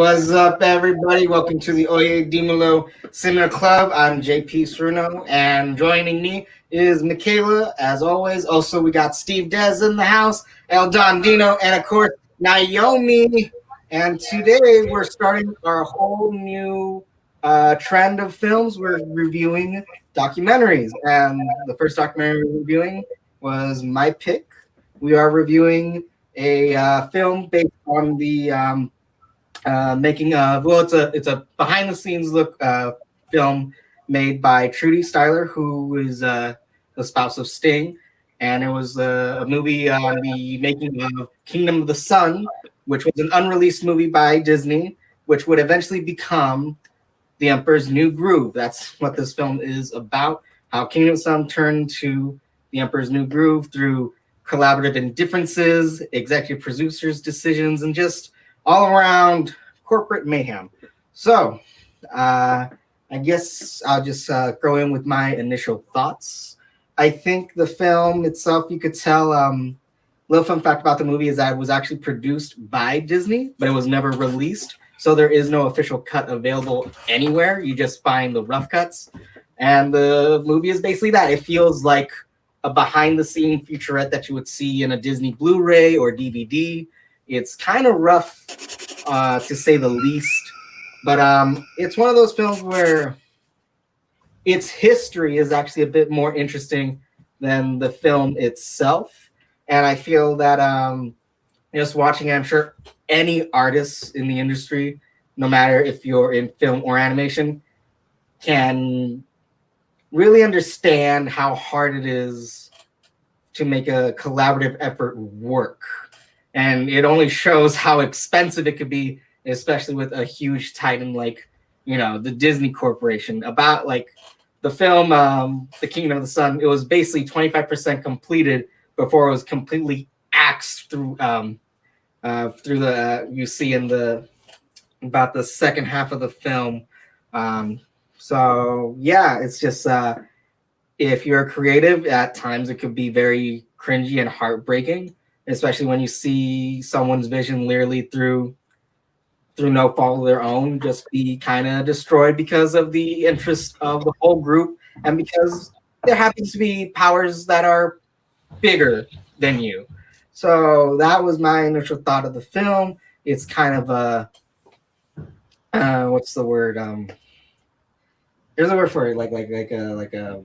What's up, everybody? Welcome to the Oye Dimelo Cinema Club. I'm JP Cerno, and joining me is Michaela, as always. Also, we got Steve Dez in the house, El Don Dino, and of course, Naomi. And today we're starting our whole new trend of films. We're reviewing documentaries, and the first documentary we're reviewing was my pick. We are reviewing a film based on the making of, well, it's a behind the scenes look film made by Trudy Styler, who is the spouse of Sting, and it was a movie on the making of Kingdom of the Sun, which was an unreleased movie by Disney, which would eventually become The Emperor's New Groove. That's what this film is about, how Kingdom of the Sun turned to The Emperor's New Groove through collaborative indifferences, executive producers' decisions, and just all around corporate mayhem. So I guess I'll just go in with my initial thoughts. I think the film itself, you could tell, little fun fact about the movie is that it was actually produced by Disney, but it was never released. So there is no official cut available anywhere. You just find the rough cuts. And the movie is basically that. It feels like a behind-the-scene featurette that you would see in a Disney Blu-ray or DVD. It's kind of rough, to say the least. But it's one of those films where its history is actually a bit more interesting than the film itself. And I feel that just watching it, I'm sure any artist in the industry, no matter if you're in film or animation, can really understand how hard it is to make a collaborative effort work. And it only shows how expensive it could be, especially with a huge titan like, the Disney Corporation. About like the film, The Kingdom of the Sun, it was basically 25% completed before it was completely axed through the you see in the about the second half of the film. So yeah, it's just if you're creative, at times it could be very cringy and heartbreaking, especially when you see someone's vision literally through no fault of their own just be kind of destroyed because of the interest of the whole group, and because there happens to be powers that are bigger than you. So that was my initial thought of the film. It's kind of a what's the word? There's a word for it, like a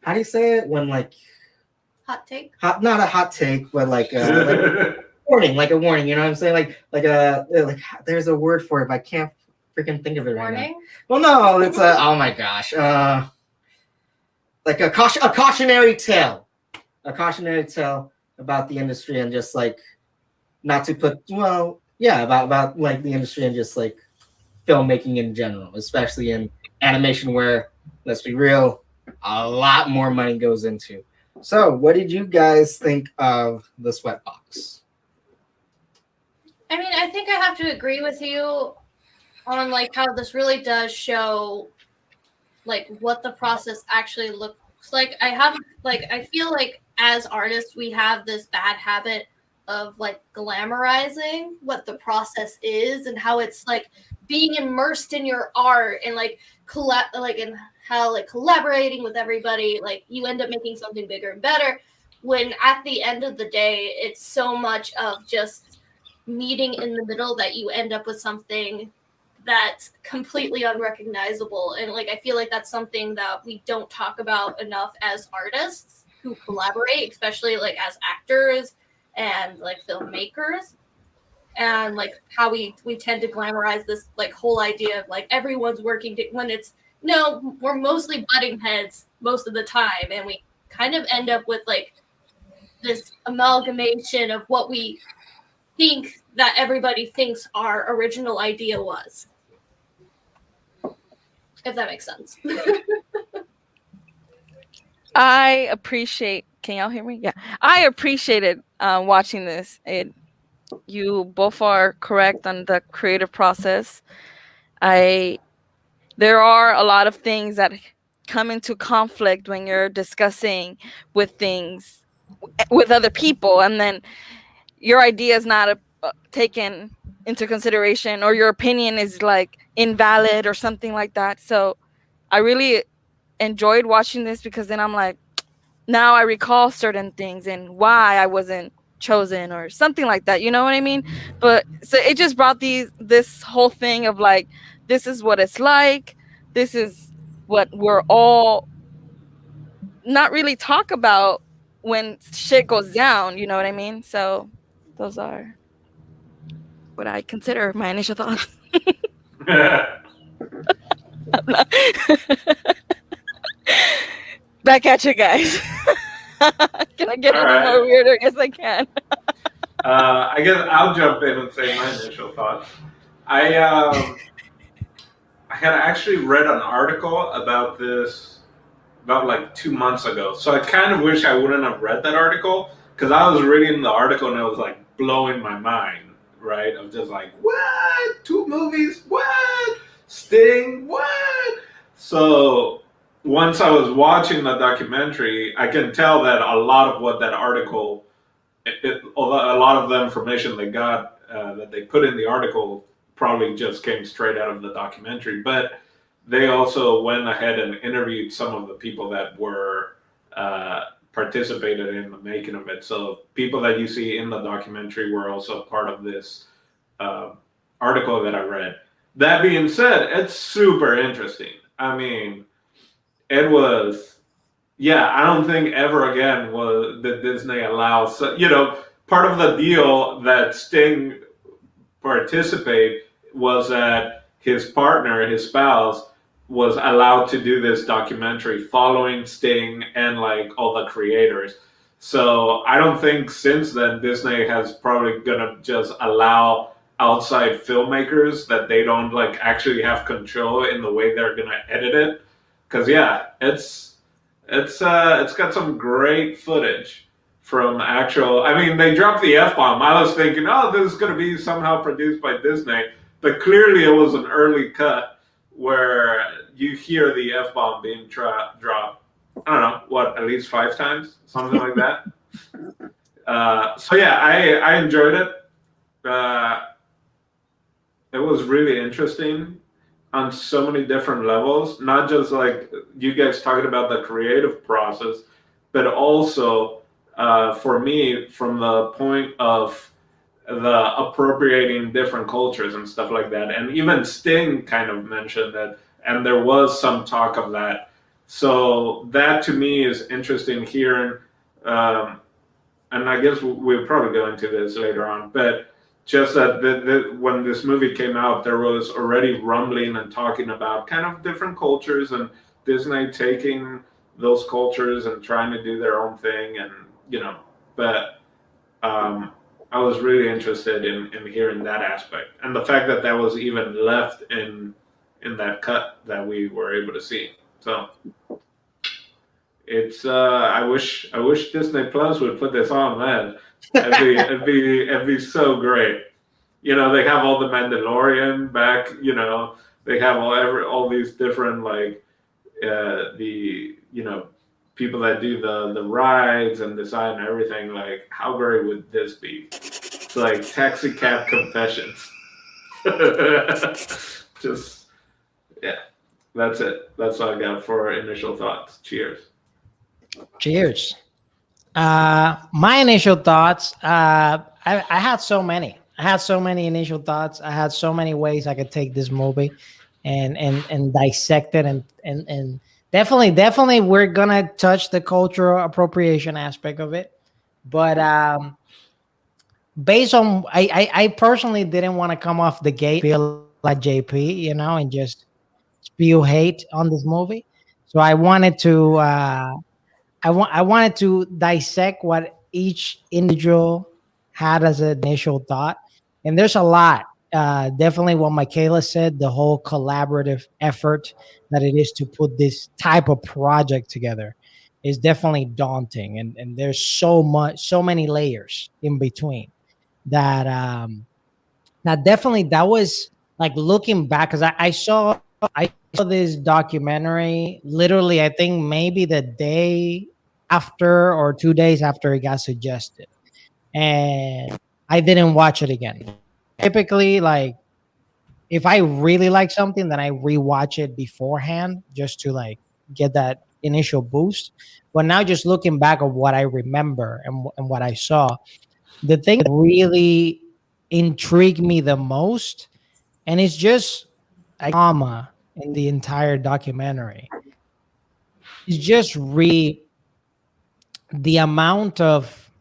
how do you say it when like hot take? Not a hot take, but like a warning, like a warning. You know what I'm saying? Like there's a word for it, but I can't freaking think of it right now. Well, no, it's a oh my gosh, like a cautionary tale, about the industry, and just like not to put about like the industry and just like filmmaking in general, especially in animation, where, let's be real, a lot more money goes into. So what did you guys think of the Sweatbox? I mean, I think I have to agree with you on like how this really does show like what the process actually looks like. I feel like as artists we have this bad habit of like glamorizing what the process is and how it's like being immersed in your art and like and how like collaborating with everybody, like you end up making something bigger and better, when at the end of the day it's so much of just meeting in the middle that you end up with something that's completely unrecognizable. And like I feel like that's something that we don't talk about enough as artists who collaborate, especially like as actors and like filmmakers. And like how we tend to glamorize this like whole idea of like everyone's working when it's no, we're mostly butting heads most of the time, and we kind of end up with like this amalgamation of what we think that everybody thinks our original idea was. If that makes sense. I appreciate. Can y'all hear me? Yeah, I appreciated watching this. You both are correct on the creative process. There are a lot of things that come into conflict when you're discussing with things with other people, and then your idea is not taken into consideration, or your opinion is like invalid or something like that. So I really enjoyed watching this, because then I'm like, now I recall certain things and why I wasn't chosen or something like that. You know what I mean? But so it just brought this whole thing of like, this is what it's like. This is what we're all not really talk about when shit goes down. You know what I mean? So those are what I consider my initial thoughts. Back at you guys. Can I get All any right. more weirder? Yes, I can. I guess I'll jump in and say my initial thoughts. I had actually read an article about this about like 2 months ago. So I kind of wish I wouldn't have read that article, because I was reading the article and it was like blowing my mind, right? I'm just like, what? 2 movies? What? Sting? What? So once I was watching the documentary, I can tell that a lot of what that article, a lot of the information they got, that they put in the article, probably just came straight out of the documentary. But they also went ahead and interviewed some of the people that were participated in the making of it. So people that you see in the documentary were also part of this article that I read. That being said, it's super interesting. I mean, it was, yeah, I don't think ever again was that Disney allows, part of the deal that Sting participate was that his partner, his spouse, was allowed to do this documentary following Sting and like all the creators. So I don't think since then Disney has probably gonna just allow outside filmmakers that they don't like actually have control in the way they're gonna edit it. Because yeah, it's got some great footage from actual. I mean, they dropped the F-bomb. I was thinking, oh, this is going to be somehow produced by Disney, but clearly it was an early cut where you hear the F-bomb being dropped. I don't know what, at least 5 times, something like that. So yeah, I enjoyed it. It was really interesting on so many different levels, not just like you guys talking about the creative process, but also for me, from the point of the appropriating different cultures and stuff like that. And even Sting kind of mentioned that, and there was some talk of that. So that to me is interesting hearing, and I guess we'll probably go into this later on, but just that when this movie came out, there was already rumbling and talking about kind of different cultures and Disney taking those cultures and trying to do their own thing, and but I was really interested in hearing that aspect, and the fact that that was even left in that cut that we were able to see. So it's I wish Disney Plus would put this on, man. It'd be so great. They have all the Mandalorian back. They have all these different like the people that do the rides and design everything. Like, how great would this be? It's like Taxi Cab Confessions. Just yeah, that's it. That's all I got for initial thoughts. Cheers. Cheers. My initial thoughts. I had so many. I had so many initial thoughts. I had so many ways I could take this movie, and dissect it, and definitely we're gonna touch the cultural appropriation aspect of it. But based on, I personally didn't want to come off the gate feel like JP, and just spew hate on this movie. So I wanted to. I wanted to dissect what each individual had as an initial thought, and there's a lot. Definitely, what Michaela said, the whole collaborative effort that it is to put this type of project together is definitely daunting, and there's so many layers in between that. That was like looking back, because I saw this documentary literally, I think maybe the day after or 2 days after it got suggested, and I didn't watch it again. typically, like, if I really like something, then I rewatch it beforehand just to like get that initial boost. But now, just looking back of what I remember and what I saw, the thing that really intrigued me the most, and it's just a comma in the entire documentary, is just really the amount of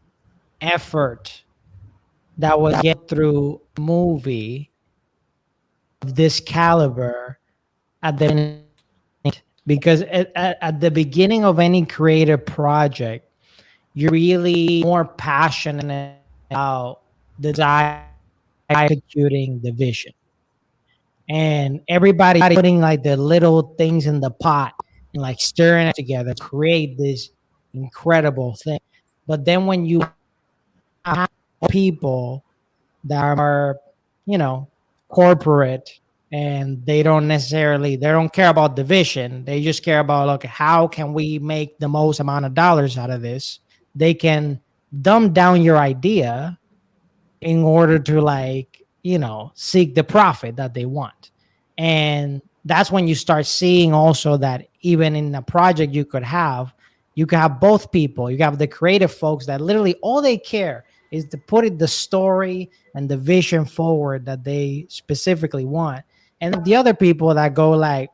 effort that was get through a movie of this caliber at the because at the beginning of any creative project, you're really more passionate about the design, executing the vision, and everybody putting like the little things in the pot and like stirring it together to create this incredible thing. But then when you have people that are, you know, corporate, and they don't care about the vision. They just care about, like, how can we make the most amount of dollars out of this. They can dumb down your idea in order to, like, seek the profit that they want. And that's when you start seeing also that even in a project you could have both people. You have the creative folks that literally all they care is to put the story and the vision forward that they specifically want. And the other people that go like,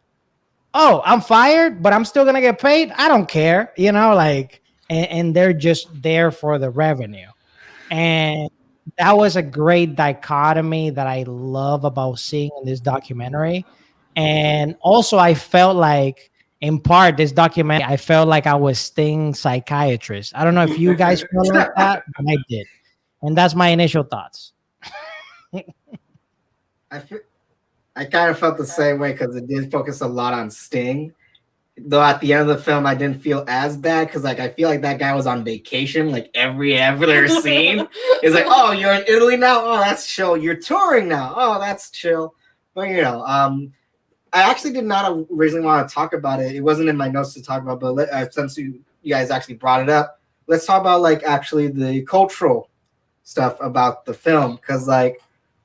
oh, I'm fired, but I'm still going to get paid. I don't care, like, and they're just there for the revenue. And that was a great dichotomy that I love about seeing in this documentary. And also, I felt like, in part, this documentary, I felt like I was Sting's psychiatrist. I don't know if you guys feel like that, but I did. And that's my initial thoughts. I kind of felt the same way because it did focus a lot on Sting. Though at the end of the film, I didn't feel as bad because, like, I feel like that guy was on vacation. Like, every other scene is like, oh, you're in Italy now? Oh, that's chill. You're touring now? Oh, that's chill. But, I actually did not originally want to talk about it. It wasn't in my notes to talk about, but since you guys actually brought it up, let's talk about, like, actually the cultural stuff about the film, because, like,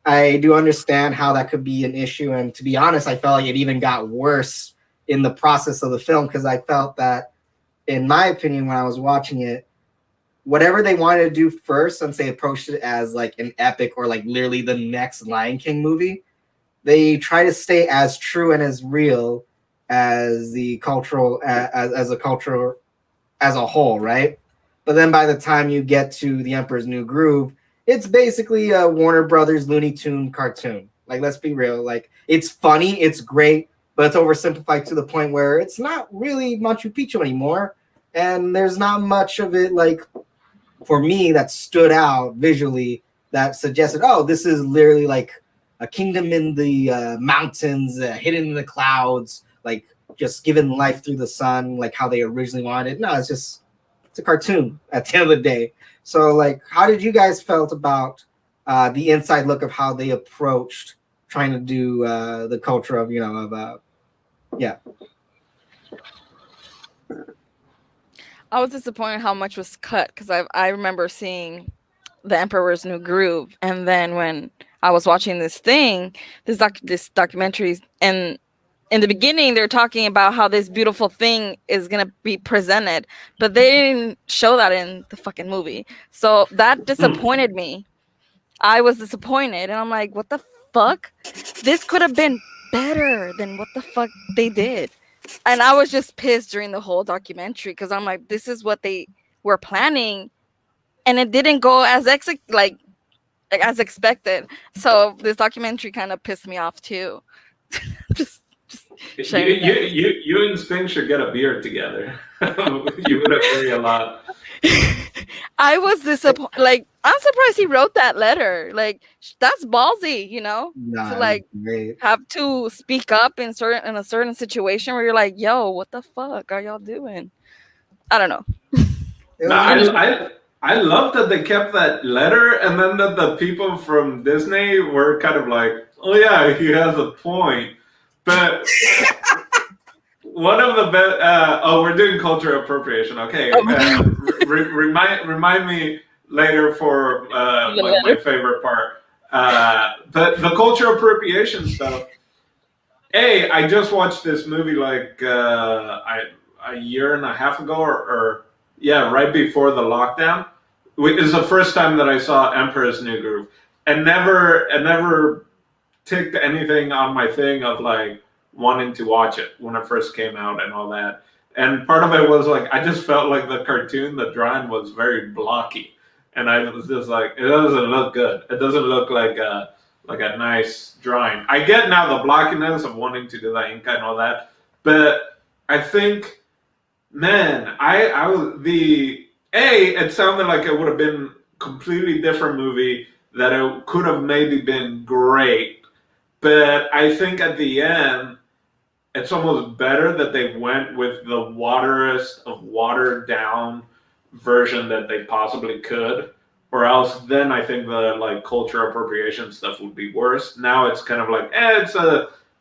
I do understand how that could be an issue. And to be honest, I felt like it even got worse in the process of the film, because I felt that, in my opinion, when I was watching it, whatever they wanted to do first, since they approached it as like an epic or like literally the next Lion King movie, they try to stay as true and as real as the cultural as a culture as a whole, right? But then by the time you get to The Emperor's New Groove, it's basically a Warner Brothers Looney Tune cartoon. Like, let's be real. Like, it's funny, it's great, but it's oversimplified to the point where it's not really Machu Picchu anymore. And there's not much of it, like, for me, that stood out visually that suggested, oh, this is literally like a kingdom in the mountains, hidden in the clouds, like just given life through the sun, like how they originally wanted. No, it's a cartoon at the end of the day. So, like, how did you guys felt about the inside look of how they approached trying to do the culture of, yeah. I was disappointed how much was cut, because I remember seeing The Emperor's New Groove, and then when I was watching this documentary, and in the beginning they're talking about how this beautiful thing is gonna be presented, but they didn't show that in the fucking movie. So that disappointed me. I was disappointed, and I'm like, what the fuck? This could have been better than what the fuck they did. And I was just pissed during the whole documentary, because I'm like, this is what they were planning, and it didn't go as as expected. So this documentary kind of pissed me off too. just you and Sting should get a beer together. You would agree a lot. I was disappointed. Like, I'm surprised he wrote that letter. Like, that's ballsy, to like have to speak up in a certain situation where you're like, yo, what the fuck are y'all doing? I don't know. No, I love that they kept that letter, and then that the people from Disney were kind of like, oh yeah, he has a point. But one of the best. We're doing culture appropriation. Okay, remind me later for my favorite part. But the cultural appropriation stuff. I just watched this movie like a year and a half ago, or yeah, right before the lockdown. It's the first time that I saw Emperor's New Groove, and never ticked anything on my thing of like wanting to watch it when it first came out and all that. And part of it was like I just felt like the cartoon, the drawing was very blocky, and I was just like, it doesn't look good. It doesn't look like a nice drawing. I get now the blockiness of wanting to do the Inca and all that, but I think, man, I was it sounded like it would have been completely different movie that it could have maybe been great, but I think at the end it's almost better that they went with the waterest of watered down version that they possibly could, or else then I think the like culture appropriation stuff would be worse. Now it's kind of like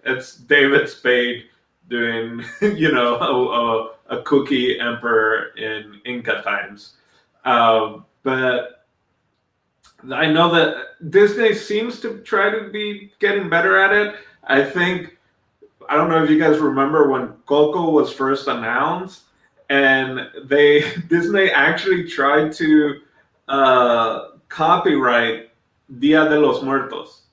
it's David Spade doing a cookie emperor in Inca times, but I know that Disney seems to try to be getting better at it. I think I don't know if you guys remember when Coco was first announced, and Disney actually tried to copyright Dia de los Muertos.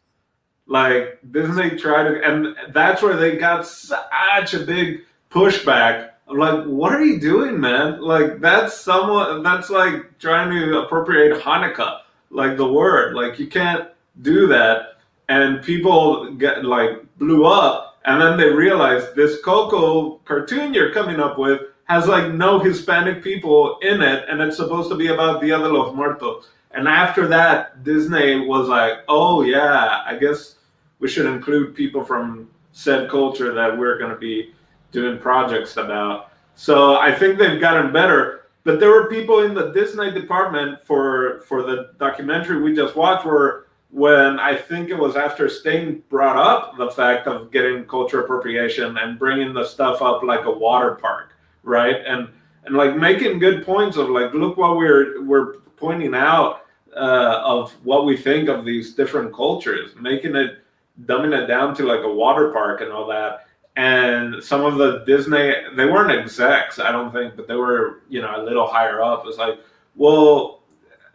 Like Disney tried to, and that's where they got such a big pushback. I'm like, what are you doing, man? Like that's like trying to appropriate Hanukkah, like the word. Like you can't do that, and people get like blew up, and then they realized this Coco cartoon you're coming up with has like no Hispanic people in it, and it's supposed to be about Dia de los Muertos. And after that, Disney was like, oh yeah, I guess we should include people from said culture that we're going to be doing projects about. So I think they've gotten better. But there were people in the Disney department for the documentary we just watched where when I think it was after Sting brought up the fact of getting culture appropriation and bringing the stuff up like a water park, right? And like making good points of like, look what we're pointing out of what we think of these different cultures, dumbing it down to like a water park and all that. And some of the Disney, they weren't execs, I don't think, but they were, a little higher up. It's like, well,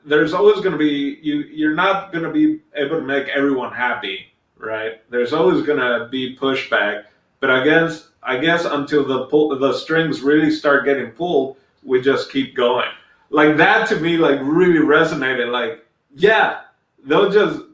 there's always going to be, you're not going to be able to make everyone happy, right? There's always going to be pushback. But I guess until the strings really start getting pulled, we just keep going. Like that to me, like really resonated. Like, yeah,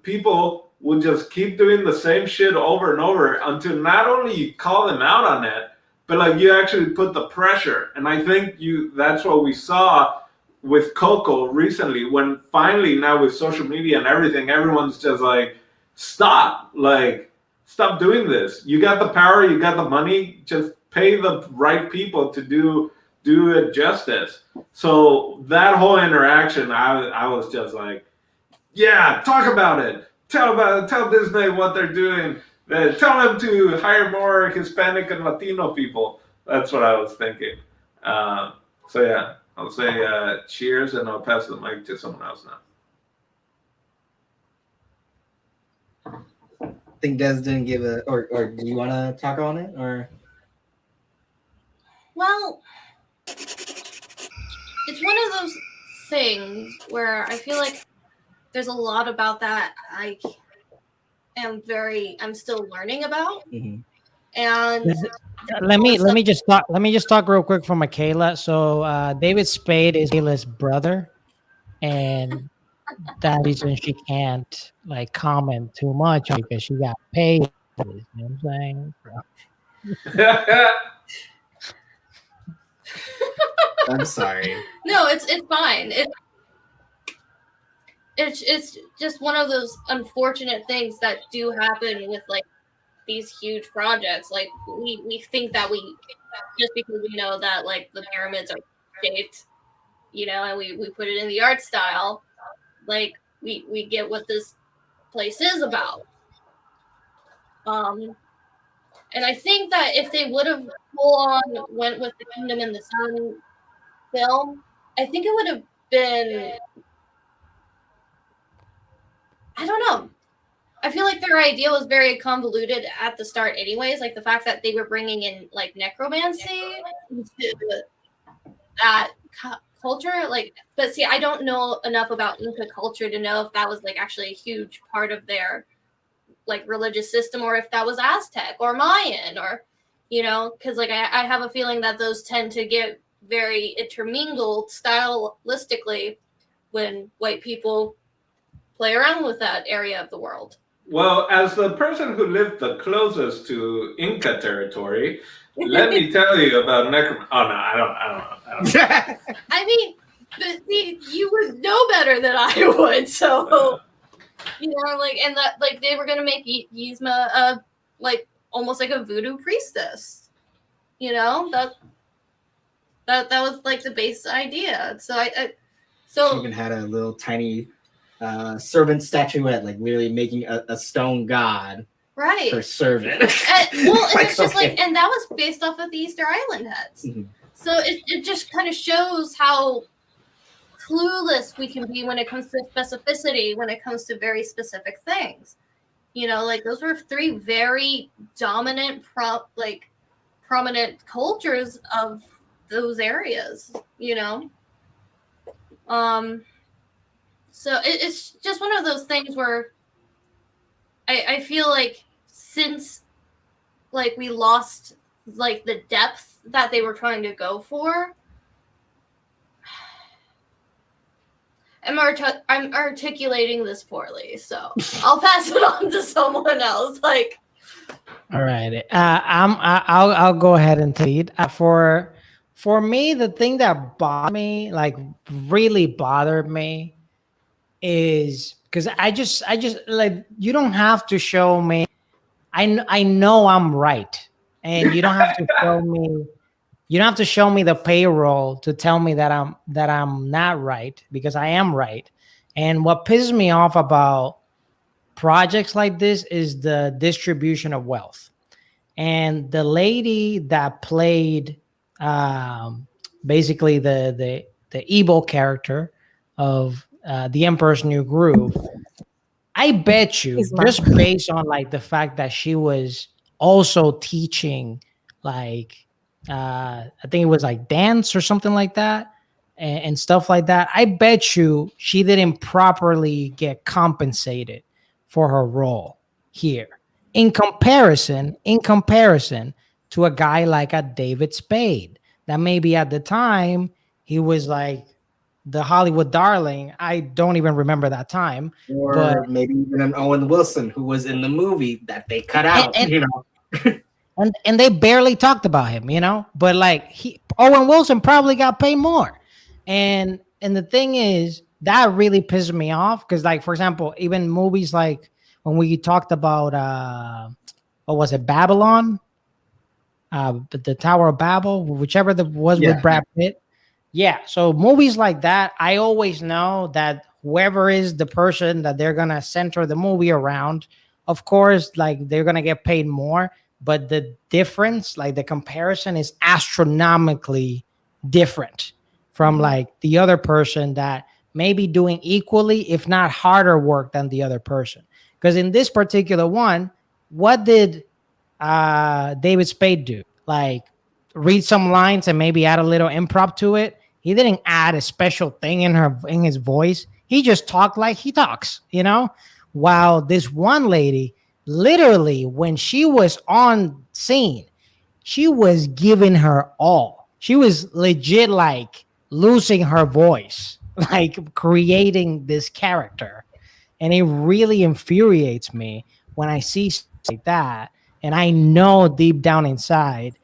people will just keep doing the same shit over and over until not only you call them out on it, but like you actually put the pressure. And I think that's what we saw with Coco recently, when finally now with social media and everything, everyone's just like, stop doing this. You got the power, you got the money, just pay the right people to do it justice. So that whole interaction, I was just like, yeah, talk about it. Tell Disney what they're doing. Tell them to hire more Hispanic and Latino people. That's what I was thinking. So yeah, I'll say cheers, and I'll pass the mic to someone else now. I think Des didn't give or do you want to talk on it, or? Well, it's one of those things where I feel like there's a lot about that I'm still learning about. Mm-hmm. And let me just talk real quick for Michaela. So David Spade is Michaela's brother, and that reason she can't like comment too much because she got paid. You know what I'm saying? I'm sorry. No, it's fine. It's just one of those unfortunate things that do happen with like these huge projects. Like we think that just because we know that like the pyramids are shaped, and we put it in the art style, like we get what this place is about. And I think that if they would have went with the Kingdom in the Sun film, I think it would have been, I don't know. I feel like their idea was very convoluted at the start anyways, like the fact that they were bringing in like necromancy into that culture, like, but see, I don't know enough about Inca culture to know if that was like actually a huge part of their like religious system, or if that was Aztec or Mayan, or because like I have a feeling that those tend to get very intermingled stylistically when white people play around with that area of the world. Well, as the person who lived the closest to Inca territory, let me tell you about necromancy. Oh no, I don't know. I mean, but see, you would know better than I would, so like, and that like they were gonna make Yzma like almost like a voodoo priestess. That was like the base idea. So She even had a little tiny servant statuette, like literally making a stone god. Right. Her servant. And it's just like, and that was based off of the Easter Island heads. Mm-hmm. So it just kind of shows how clueless we can be when it comes to specificity, when it comes to very specific things. Like those were three very dominant, prominent cultures of those areas. So it's just one of those things where I feel like since like we lost like the depth that they were trying to go for, I'm articulating this poorly, so I'll pass it on to someone else. Like, all right, I'll go ahead and take it. For me, the thing that bothered me, like really bothered me, is because I just like, you don't have to show me. I know I'm right, and you don't have to show me. You don't have to show me the payroll to tell me that I'm not right, because I am right. And what pisses me off about projects like this is the distribution of wealth. And the lady that played basically the evil character of The Emperor's New Groove, I bet you, just based on like the fact that she was also teaching like I think it was like dance or something like that, and stuff like that, I bet you she didn't properly get compensated for her role here in comparison to a guy like a David Spade, that maybe at the time he was like the Hollywood darling. I don't even remember that time. Or but maybe even an Owen Wilson who was in the movie that they cut out, and they barely talked about him, but like Owen Wilson probably got paid more. And the thing is, that really pisses me off, because like, for example, even movies like when we talked about what was it, Babylon, the Tower of Babel, whichever was with Brad Pitt. Yeah, so movies like that, I always know that whoever is the person that they're gonna center the movie around, of course, like they're gonna get paid more, but the difference, like the comparison, is astronomically different from like the other person that may be doing equally, if not harder work than the other person. Because in this particular one, what did David Spade do? Like, read some lines and maybe add a little improv to it. He didn't add a special thing in his voice. He just talked like he talks, While this one lady, literally, when she was on scene, she was giving her all. She was legit like losing her voice, like creating this character. And it really infuriates me when I see stuff like that. And I know deep down inside,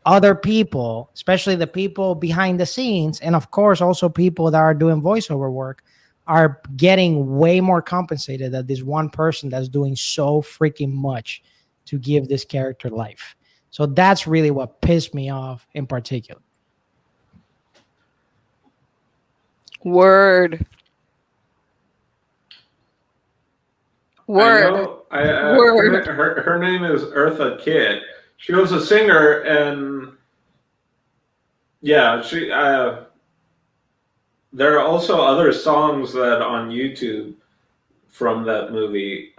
other people, especially the people behind the scenes, and of course also people that are doing voiceover work, are getting way more compensated than this one person that's doing so freaking much to give this character life. So that's really what pissed me off in particular. Word. Word. Her name is Eartha Kitt. She was a singer, and yeah, she. There are also other songs that on YouTube from that movie.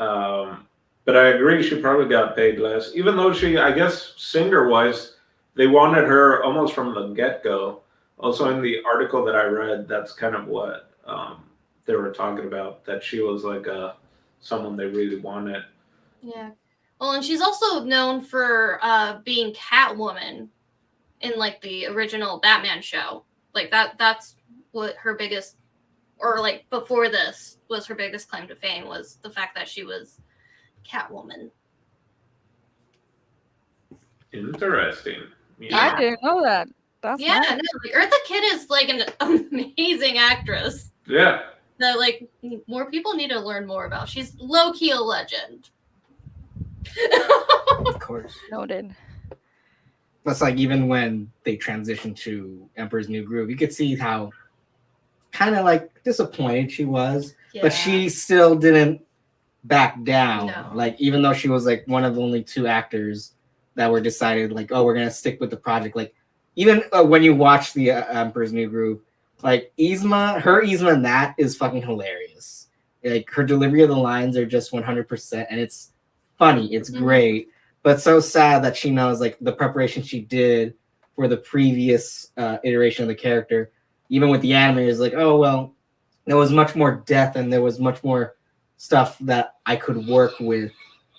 But I agree, she probably got paid less, even though she, I guess, singer wise, they wanted her almost from the get go. Also, in the article that I read, that's kind of what they were talking about, that she was like someone they really wanted. Yeah. Well, and she's also known for being Catwoman in like the original Batman show. Like that's what her biggest, or like before this was her biggest claim to fame, was the fact that she was Catwoman. Interesting. Yeah. I didn't know that. That's Yeah, nice. no, like Eartha Kitt is like an amazing actress Yeah. that like more people need to learn more about. She's low key a legend. Of course. Noted. That's like even when they transitioned to Emperor's New Groove, you could see how kind of like disappointed she was, but she still didn't back down. No. Like even though she was like one of only 2 actors that were decided like, oh, we're gonna stick with the project. Like even when you watch the Emperor's New Groove, like Yzma in that is fucking hilarious. Like her delivery of the lines are just 100%, and it's funny. It's great, but so sad that she knows like the preparation she did for the previous iteration of the character, even with the animators, like, oh well, there was much more depth and there was much more stuff that I could work with.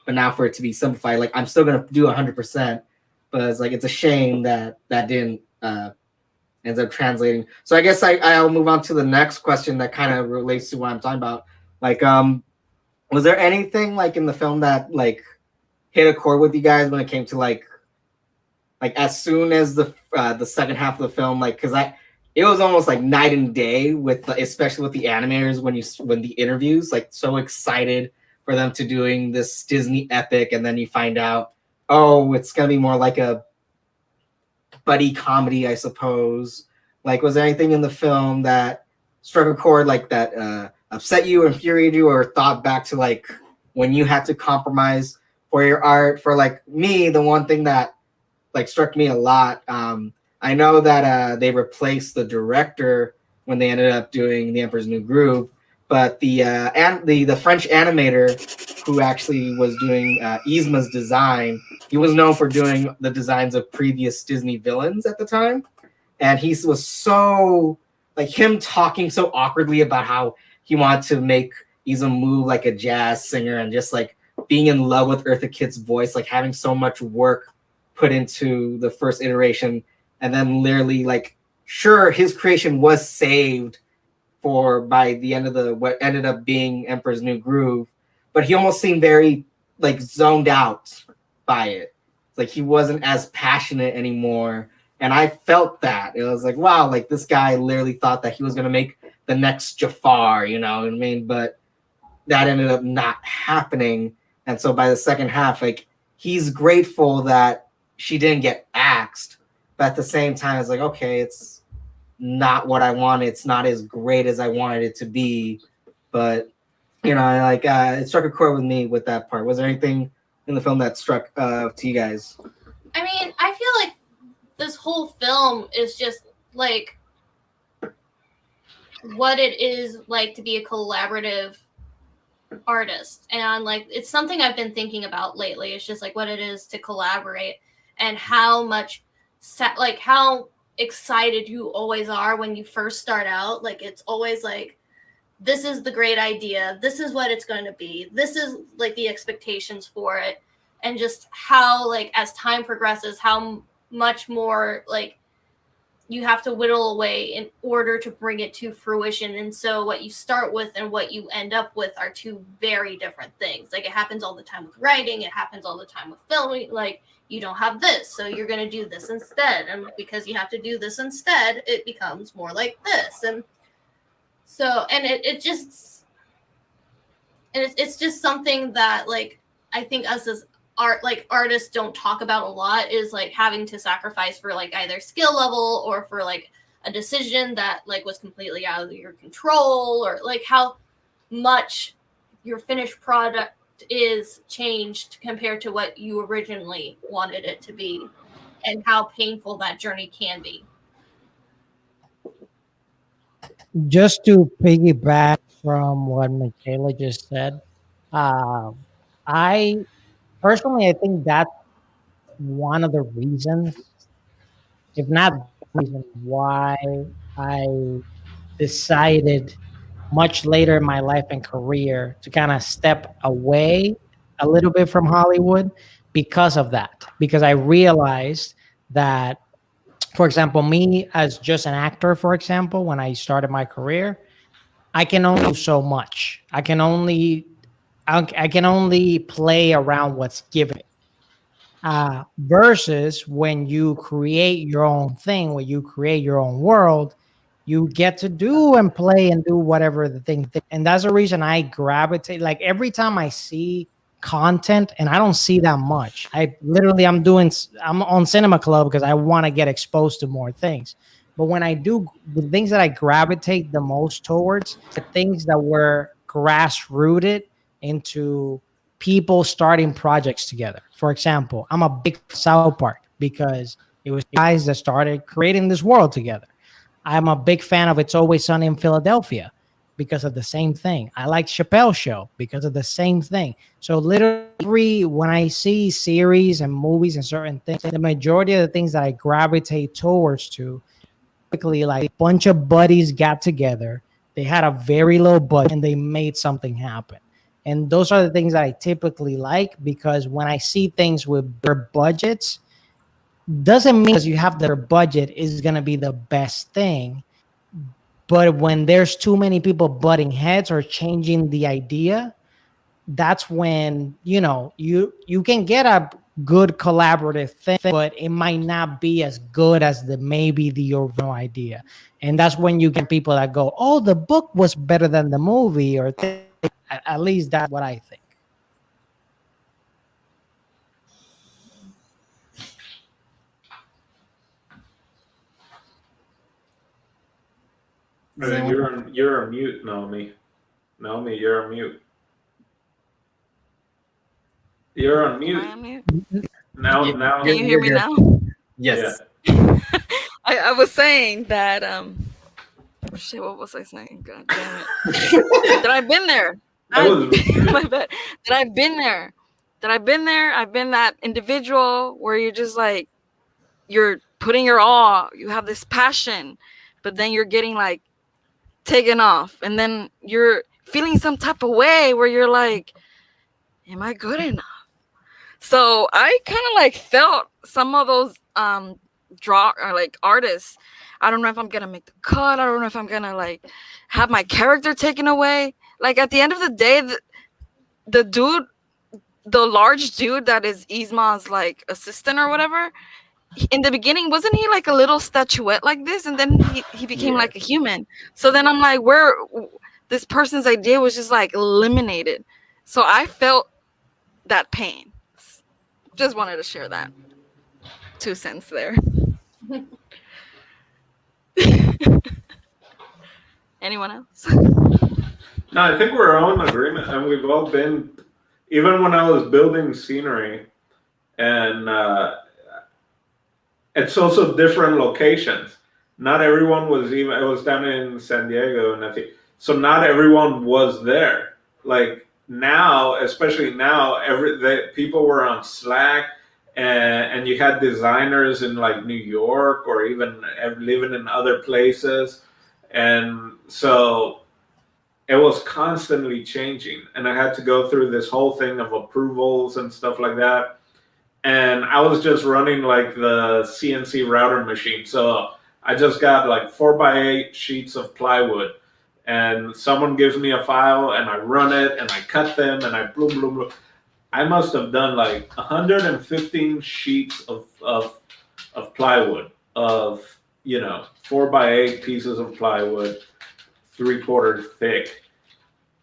But now for it to be simplified, like I'm still gonna do 100%, but it's like it's a shame that that didn't ends up translating. So I guess I'll move on to the next question that kind of relates to what I'm talking about. Like, was there anything like in the film that like hit a chord with you guys when it came to like as soon as the second half of the film, like because it was almost like night and day with especially with the animators when the interviews, like so excited for them to doing this Disney epic, and then you find out, oh, it's gonna be more like a buddy comedy, I suppose. Like, was there anything in the film that struck a chord like that upset you, infuriated you, or thought back to like when you had to compromise for your art? For like me, the one thing that like struck me a lot, I know that they replaced the director when they ended up doing The Emperor's New Groove, but the French animator who actually was doing Yzma's design, he was known for doing the designs of previous Disney villains at the time, and he was so like him talking so awkwardly about how he wanted to make Yzma move like a jazz singer, and just like being in love with Eartha Kitt's voice, like having so much work put into the first iteration, and then literally like sure his creation was saved for by the end of what ended up being Emperor's New Groove, but he almost seemed very like zoned out by it. Like he wasn't as passionate anymore, and I felt that. It was like, wow, like this guy literally thought that he was gonna make the next Jafar, you know what I mean? But that ended up not happening, and so by the second half, like he's grateful that she didn't get axed, but at the same time, it's like, okay, it's not what I wanted. It's not as great as I wanted it to be, but you know, like it struck a chord with me with that part. Was there anything in the film that struck to you guys? I mean, I feel like this whole film is just like what it is like to be a collaborative artist, and like it's something I've been thinking about lately. It's just like what it is to collaborate, and how much like how excited you always are when you first start out. Like it's always like, this is the great idea, this is what it's going to be, this is like the expectations for it, and just how like as time progresses, how much more like you have to whittle away in order to bring it to fruition. And so what you start with and what you end up with are 2 very different things. Like it happens all the time with writing, it happens all the time with filming. Like you don't have this, so you're going to do this instead, and because you have to do this instead, it becomes more like this. And so, and it's just something that like I think us as artists don't talk about a lot, is like having to sacrifice for like either skill level or for like a decision that like was completely out of your control, or like how much your finished product is changed compared to what you originally wanted it to be, and how painful that journey can be. Just to piggyback from what Michaela just said, uh, I personally, I think that's one of the reasons, if not the reason, why I decided much later in my life and career to kind of step away a little bit from Hollywood because of that. Because I realized that, for example, me as just an actor, for example, when I started my career, I can only do so much. I can only play around what's given. Versus when you create your own thing, when you create your own world, you get to do and play and do whatever the thing. And that's the reason I gravitate. Like every time I see content, and I don't see that much. I'm on Cinema Club because I want to get exposed to more things. But when I do, the things that I gravitate the most towards, the things that were grassrooted into people starting projects together. For example, I'm a big South Park because it was guys that started creating this world together. I'm a big fan of It's Always Sunny in Philadelphia because of the same thing. I like Chappelle's Show because of the same thing. So literally, when I see series and movies and certain things, the majority of the things that I gravitate towards to, typically like a bunch of buddies got together, they had a very low budget and they made something happen. And those are the things that I typically like, because when I see things with their budgets, doesn't mean because you have their budget is going to be the best thing. But when there's too many people butting heads or changing the idea, that's when, you can get a good collaborative thing, but it might not be as good as maybe the original idea. And that's when you get people that go, oh, the book was better than the movie, or at least that's what I think. I mean, you're on mute, Naomi. Naomi, you're on mute. You're on mute. Am I on mute? Now. Can you hear me now? Yes. Yeah. I was saying that shit, what was I saying? God damn it. That I've been there. My bad. That I've been there. I've been that individual where you're just like, you're putting your all, you have this passion, but then you're getting like taken off, and then you're feeling some type of way where you're like, am I good enough? So I kind of like felt some of those artists. I don't know if I'm gonna make the cut. I don't know if I'm gonna like have my character taken away. Like at the end of the day, the dude, the large dude that is Yzma's like assistant or whatever, in the beginning, wasn't he like a little statuette like this, and then he became like a human. So then I'm like, where this person's idea was just like eliminated. So I felt that pain. Just wanted to share that 2 cents there. Anyone else? No, I think we're all in agreement, and we've all been. Even when I was building scenery, and it's also different locations. Not everyone was even. It was down in San Diego, and I think so. Not everyone was there. Like now, especially now, people were on Slack, and you had designers in like New York or even living in other places, and so it was constantly changing, and I had to go through this whole thing of approvals and stuff like that. And I was just running like the CNC router machine. So I just got like 4x8 sheets of plywood, and someone gives me a file and I run it and I cut them and I bloom, bloom, bloom. I must have done like 115 sheets of plywood, of 4x8 pieces of plywood, 3/4 thick,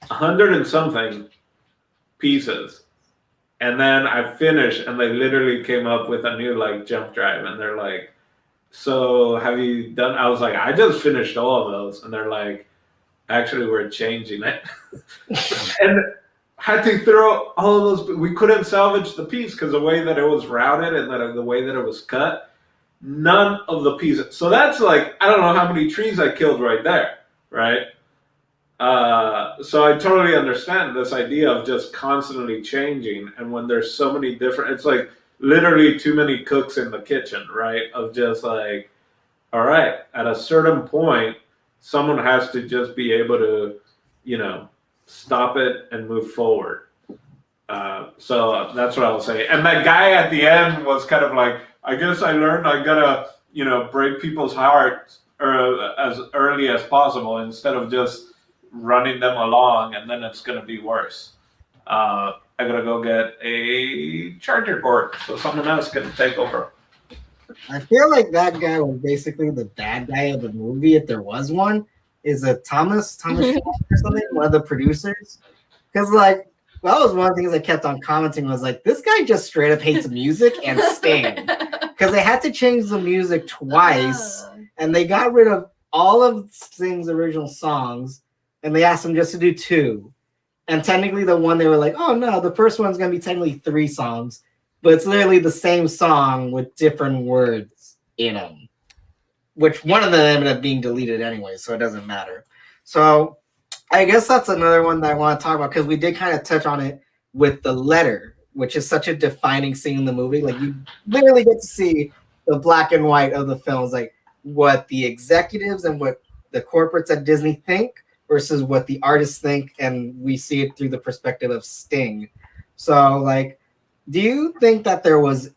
100 and something pieces. And then I finished, and they literally came up with a new like jump drive, and they're like, so have you done? I was like, I just finished all of those, and they're like, actually, we're changing it. And had to throw all of those. We couldn't salvage the piece because the way that it was routed and the way that it was cut, none of the pieces. So that's like, I don't know how many trees I killed right there, right? So I totally understand this idea of just constantly changing, and when there's so many different, it's like literally too many cooks in the kitchen, right? Of just like, all right, at a certain point, someone has to just be able to, stop it and move forward. So that's what I'll say. And that guy at the end was kind of like, I guess I learned I gotta, break people's hearts as early as possible instead of just running them along, and then it's gonna be worse. I gotta go get a charger cord so someone else can take over. I feel like that guy was basically the bad guy of the movie, if there was one. Is a Thomas Shaw or something, one of the producers? Because like that was one of the things I kept on commenting was like this guy just straight up hates music and Sting because they had to change the music twice and they got rid of all of Sting's original songs and they asked him just to do 2. And technically the one they were like, oh no, the first one's gonna be technically 3 songs, but it's literally the same song with different words in them. Which one of them ended up being deleted anyway, so it doesn't matter. So I guess that's another one that I want to talk about because we did kind of touch on it with the letter, which is such a defining scene in the movie. Like you literally get to see the black and white of the films, like what the executives and what the corporates at Disney think versus what the artists think, and we see it through the perspective of Sting. So like, do you think that there was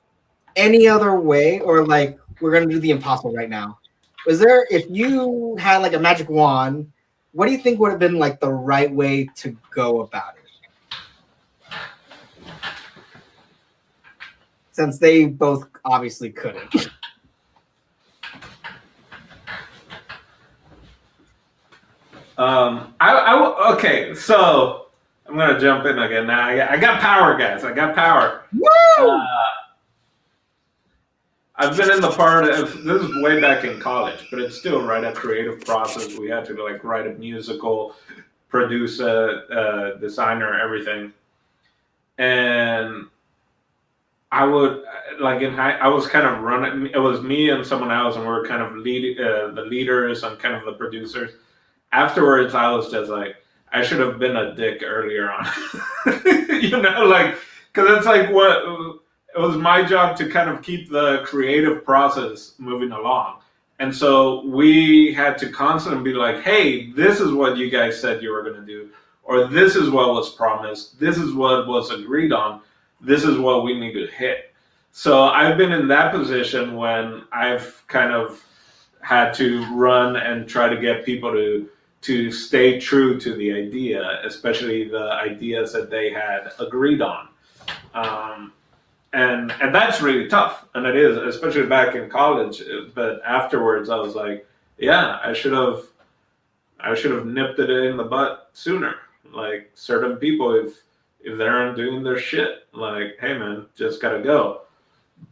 any other way, or like we're gonna do the impossible right now? Was there, if you had like a magic wand, what do you think would have been like the right way to go about it? Since they both obviously couldn't. Okay, so I'm gonna jump in again now. I got power, guys. I got power. Woo! I've been in the part of, this is way back in college, but it's still right, a creative process. We had to like write a musical, produce a designer, everything. And I would like I was kind of running. It was me and someone else, and we were kind of the leaders and kind of the producers. Afterwards, I was just like, I should have been a dick earlier on, like because it's like what. It was my job to kind of keep the creative process moving along. And so we had to constantly be like, hey, this is what you guys said you were going to do, or this is what was promised, this is what was agreed on, this is what we need to hit. So I've been in that position when I've kind of had to run and try to get people to stay true to the idea, especially the ideas that they had agreed on. And that's really tough, and it is, especially back in college. But afterwards, I was like, yeah, I should have nipped it in the butt sooner. Like certain people, if they aren't doing their shit, like, hey man, just gotta go.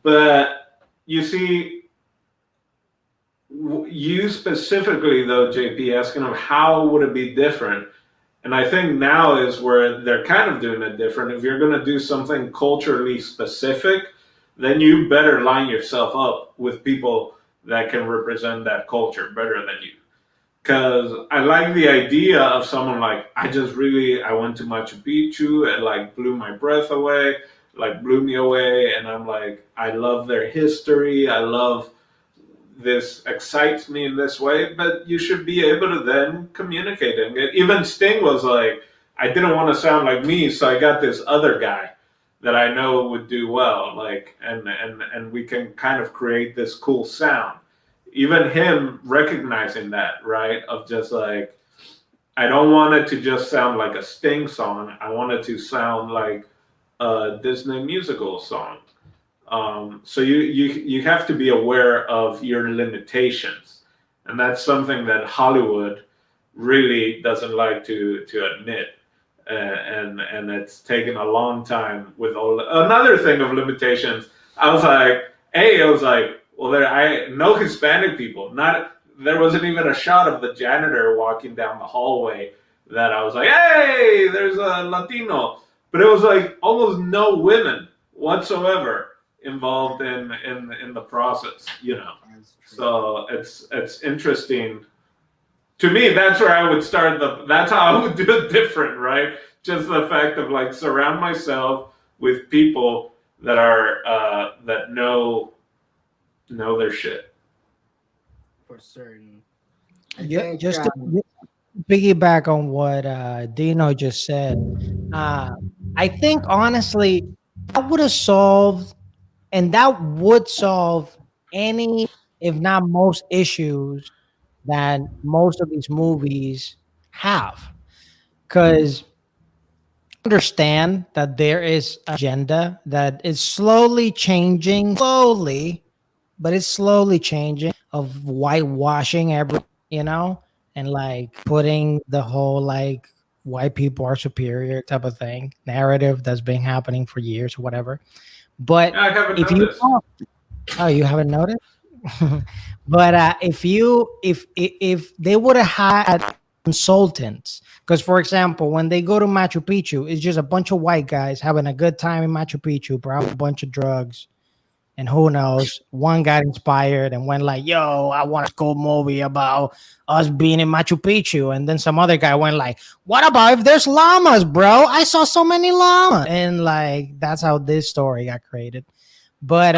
But you see, you specifically though, JP, asking them how would it be different. And I think now is where they're kind of doing it different. If you're going to do something culturally specific, then you better line yourself up with people that can represent that culture better than you. Because I like the idea of someone like, I went to Machu Picchu and like blew my breath away, like blew me away. And I'm like, I love their history. I love this excites me in this way, but you should be able to then communicate it. Even Sting was like, I didn't want to sound like me, so I got this other guy that I know would do well, like, and we can kind of create this cool sound. Even him recognizing that, right? Of just like, I don't want it to just sound like a Sting song. I want it to sound like a Disney musical song. So you have to be aware of your limitations, and that's something that Hollywood really doesn't like to admit, and it's taken a long time with all. Another thing of limitations, I was like, well, I know Hispanic people. There wasn't even a shot of the janitor walking down the hallway that I was like, hey, there's a Latino, but it was like almost no women whatsoever involved in the process, So it's interesting to me, that's where I would start. That's how I would do it different, right? Just the fact of like surround myself with people that are that know their shit. For certain. Yeah, just to piggyback on what Dino just said, I think honestly that would have solved, and that would solve any, if not most, issues that most of these movies have. Because understand that there is agenda that is slowly changing, slowly, but it's slowly changing, of whitewashing every, and like putting the whole like white people are superior type of thing narrative that's been happening for years or whatever. But I haven't if you noticed. oh, you haven't noticed? But if they would have had consultants, because for example, when they go to Machu Picchu, it's just a bunch of white guys having a good time in Machu Picchu, probably a bunch of drugs, and who knows, one got inspired and went like, "Yo, I want a cool movie about us being in Machu Picchu," and then some other guy went like, "What about if there's llamas, bro? I saw so many llamas," and like that's how this story got created. But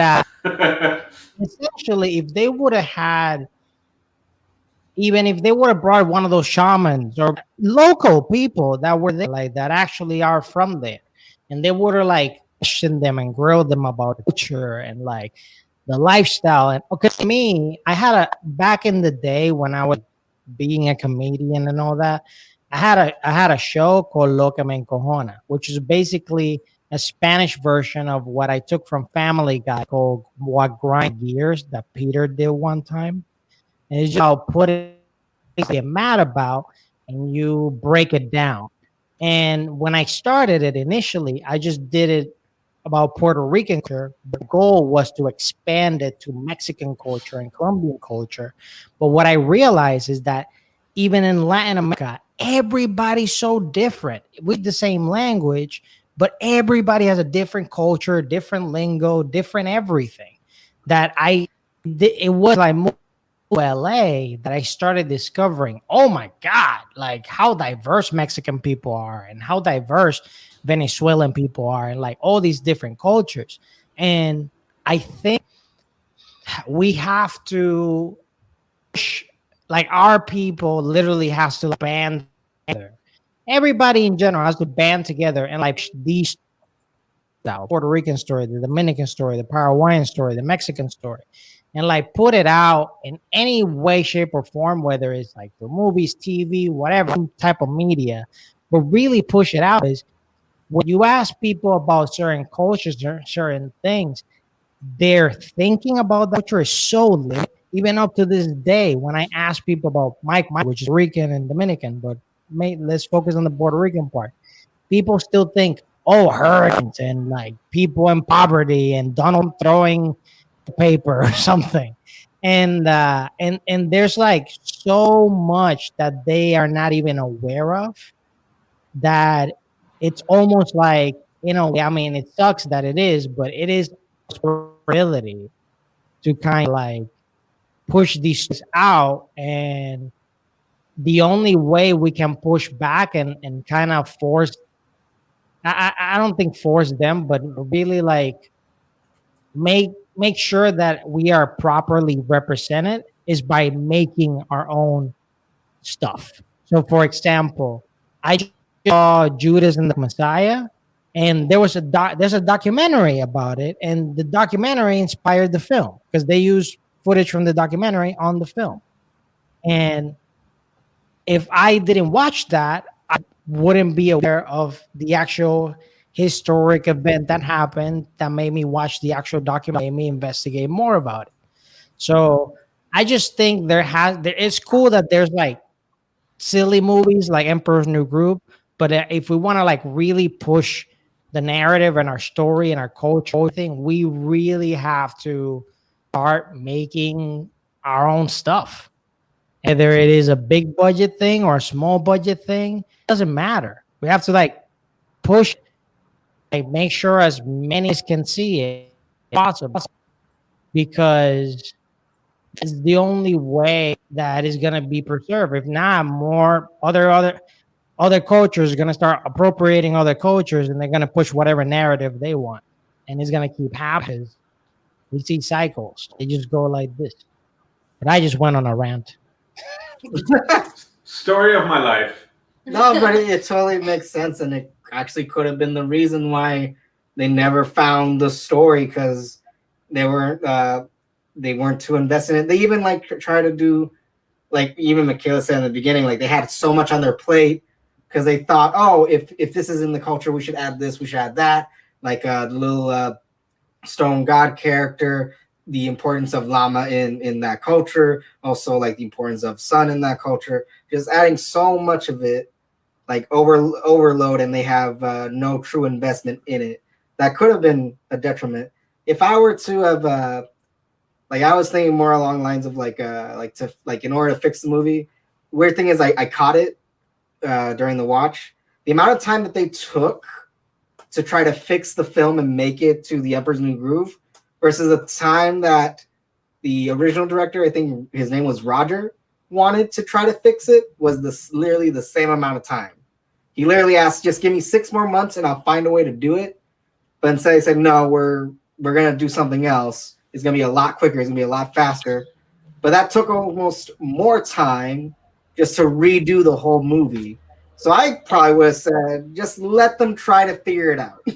essentially, if they would have had, even if they would have brought one of those shamans or local people that were there, like that actually are from there, and they would have like questioned them and grilled them about the culture and like the lifestyle. And okay, to me, I had a back in the day when I was being a comedian and all that, I had a show called Lo que me encojona, which is basically a Spanish version of what I took from Family Guy called What Grind Gears that Peter did one time. And it's just how put it get mad about and you break it down. And when I started it initially, I just did it about Puerto Rican culture. The goal was to expand it to Mexican culture and Colombian culture. But what I realized is that even in Latin America, everybody's so different with the same language, but everybody has a different culture, different lingo, different everything. That it was like LA that I started discovering, oh my God, like how diverse Mexican people are and how diverse Venezuelan people are and like all these different cultures. And I think we have to push, like our people literally has to band together. Everybody in general has to band together and like these Puerto Rican story, the Dominican story, the Paraguayan story, the Mexican story, and like put it out in any way, shape, or form, whether it's like the movies, TV, whatever type of media, but really push it out. Is when you ask people about certain cultures, certain things, their thinking about that culture is so lit. Even up to this day, when I ask people about Mike, which is Rican and Dominican, but let's focus on the Puerto Rican part. People still think, oh, hurricanes and like people in poverty and Donald throwing the paper or something. And there's like so much that they are not even aware of, that it's almost like, I mean, it sucks that it is, but it is responsibility to kind of like push these out. And the only way we can push back and kind of force, I don't think force them, but really like make sure that we are properly represented is by making our own stuff. So, for example, I saw Judas and the Messiah, and there's a documentary about it, and the documentary inspired the film because they used footage from the documentary on the film. And if I didn't watch that, I wouldn't be aware of the actual historic event that happened that made me watch the actual document, made me investigate more about it. So I just think it's cool that there's like silly movies like Emperor's New Groove, but if we want to like really push the narrative and our story and our culture thing, we really have to start making our own stuff. Whether it is a big budget thing or a small budget thing, doesn't matter. We have to like push, like make sure as many as can see it possible, because is the only way that is gonna be preserved. If not, more other cultures are gonna start appropriating other cultures, and they're gonna push whatever narrative they want, and it's gonna keep happening. We see cycles; they just go like this. But I just went on a rant. Story of my life. No, but it totally makes sense, and it actually could have been the reason why they never found the story, because they weren't too invested in it. They even like try to do, like even Michaela said in the beginning, like they had so much on their plate because they thought, oh, if this is in the culture, we should add this, we should add that. Like the little stone god character, the importance of llama in that culture, also like the importance of sun in that culture. Just adding so much of it, like overload, and they have no true investment in it. That could have been a detriment. If I were to have, like, I was thinking more along the lines of like in order to fix the movie. Weird thing is, I caught it during the watch. The amount of time that they took to try to fix the film and make it to the Emperor's New Groove versus the time that the original director, I think his name was Roger, wanted to try to fix it was literally the same amount of time. He literally asked, just give me 6 more months and I'll find a way to do it. But instead he said, no, we're going to do something else. It's going to be a lot quicker. It's going to be a lot faster. But that took almost more time just to redo the whole movie. So I probably would have said, just let them try to figure it out.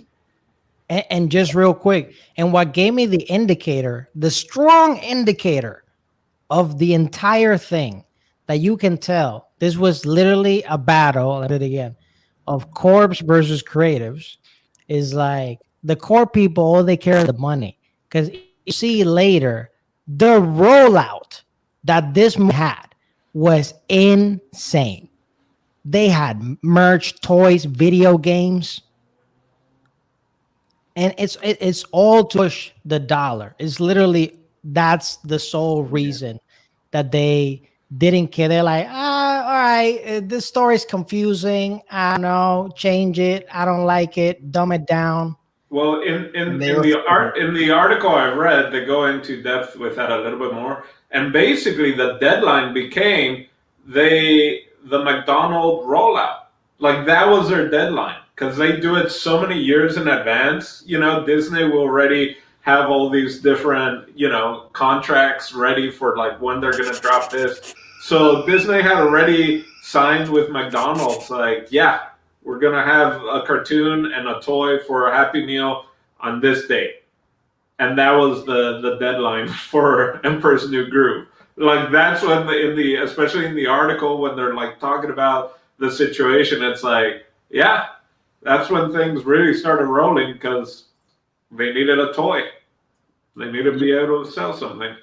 And just real quick, and what gave me the indicator, the strong indicator of the entire thing, that you can tell this was literally a battle, I'll do it again, of corps versus creatives, is like the core people, all they care is the money. Because you see later, the rollout that this movie had was insane. They had merch, toys, video games. And it's all to push the dollar. It's literally, that's the sole reason that they didn't care. They're like, all right, this story's confusing. I don't know, change it. I don't like it. Dumb it down. Well, in the article I read, they go into depth with that a little bit more. And basically, the deadline became the McDonald's rollout. Like, that was their deadline. Because they do it so many years in advance. You know, Disney will already have all these different, contracts ready for like when they're gonna drop this. So Disney had already signed with McDonald's, like, yeah, we're gonna have a cartoon and a toy for a Happy Meal on this date. And that was the deadline for Emperor's New Groove. Like, that's when especially in the article, when they're like talking about the situation, it's like, yeah, that's when things really started rolling because they needed a toy. They needed to be able to sell something.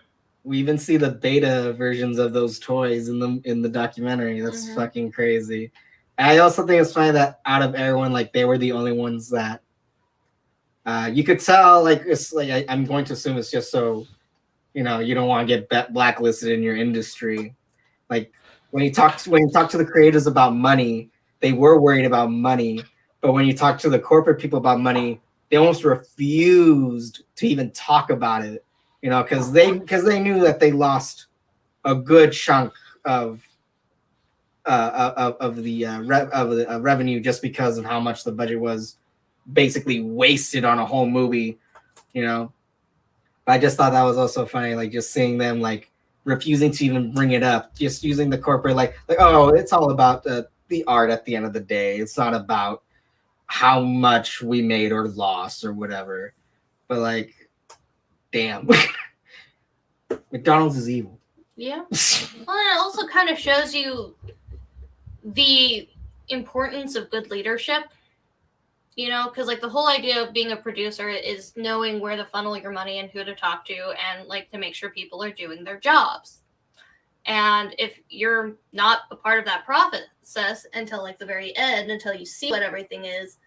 We even see the beta versions of those toys in the documentary. That's fucking crazy. And I also think it's funny that out of everyone, like, they were the only ones that you could tell. Like, it's like I'm going to assume it's just so you don't want to get blacklisted in your industry. Like, when you talk to the creators about money, they were worried about money. But when you talk to the corporate people about money, they almost refused to even talk about it, because they knew that they lost a good chunk of the revenue just because of how much the budget was basically wasted on a whole movie, But I just thought that was also funny, like just seeing them like refusing to even bring it up, just using the corporate like oh, it's all about the art at the end of the day. It's not about how much we made or lost or whatever. But like, damn. McDonald's is evil. Yeah. Well, and it also kind of shows you the importance of good leadership. Because like the whole idea of being a producer is knowing where to funnel your money and who to talk to, and like to make sure people are doing their jobs. And if you're not a part of that process until like the very end, until you see what everything is,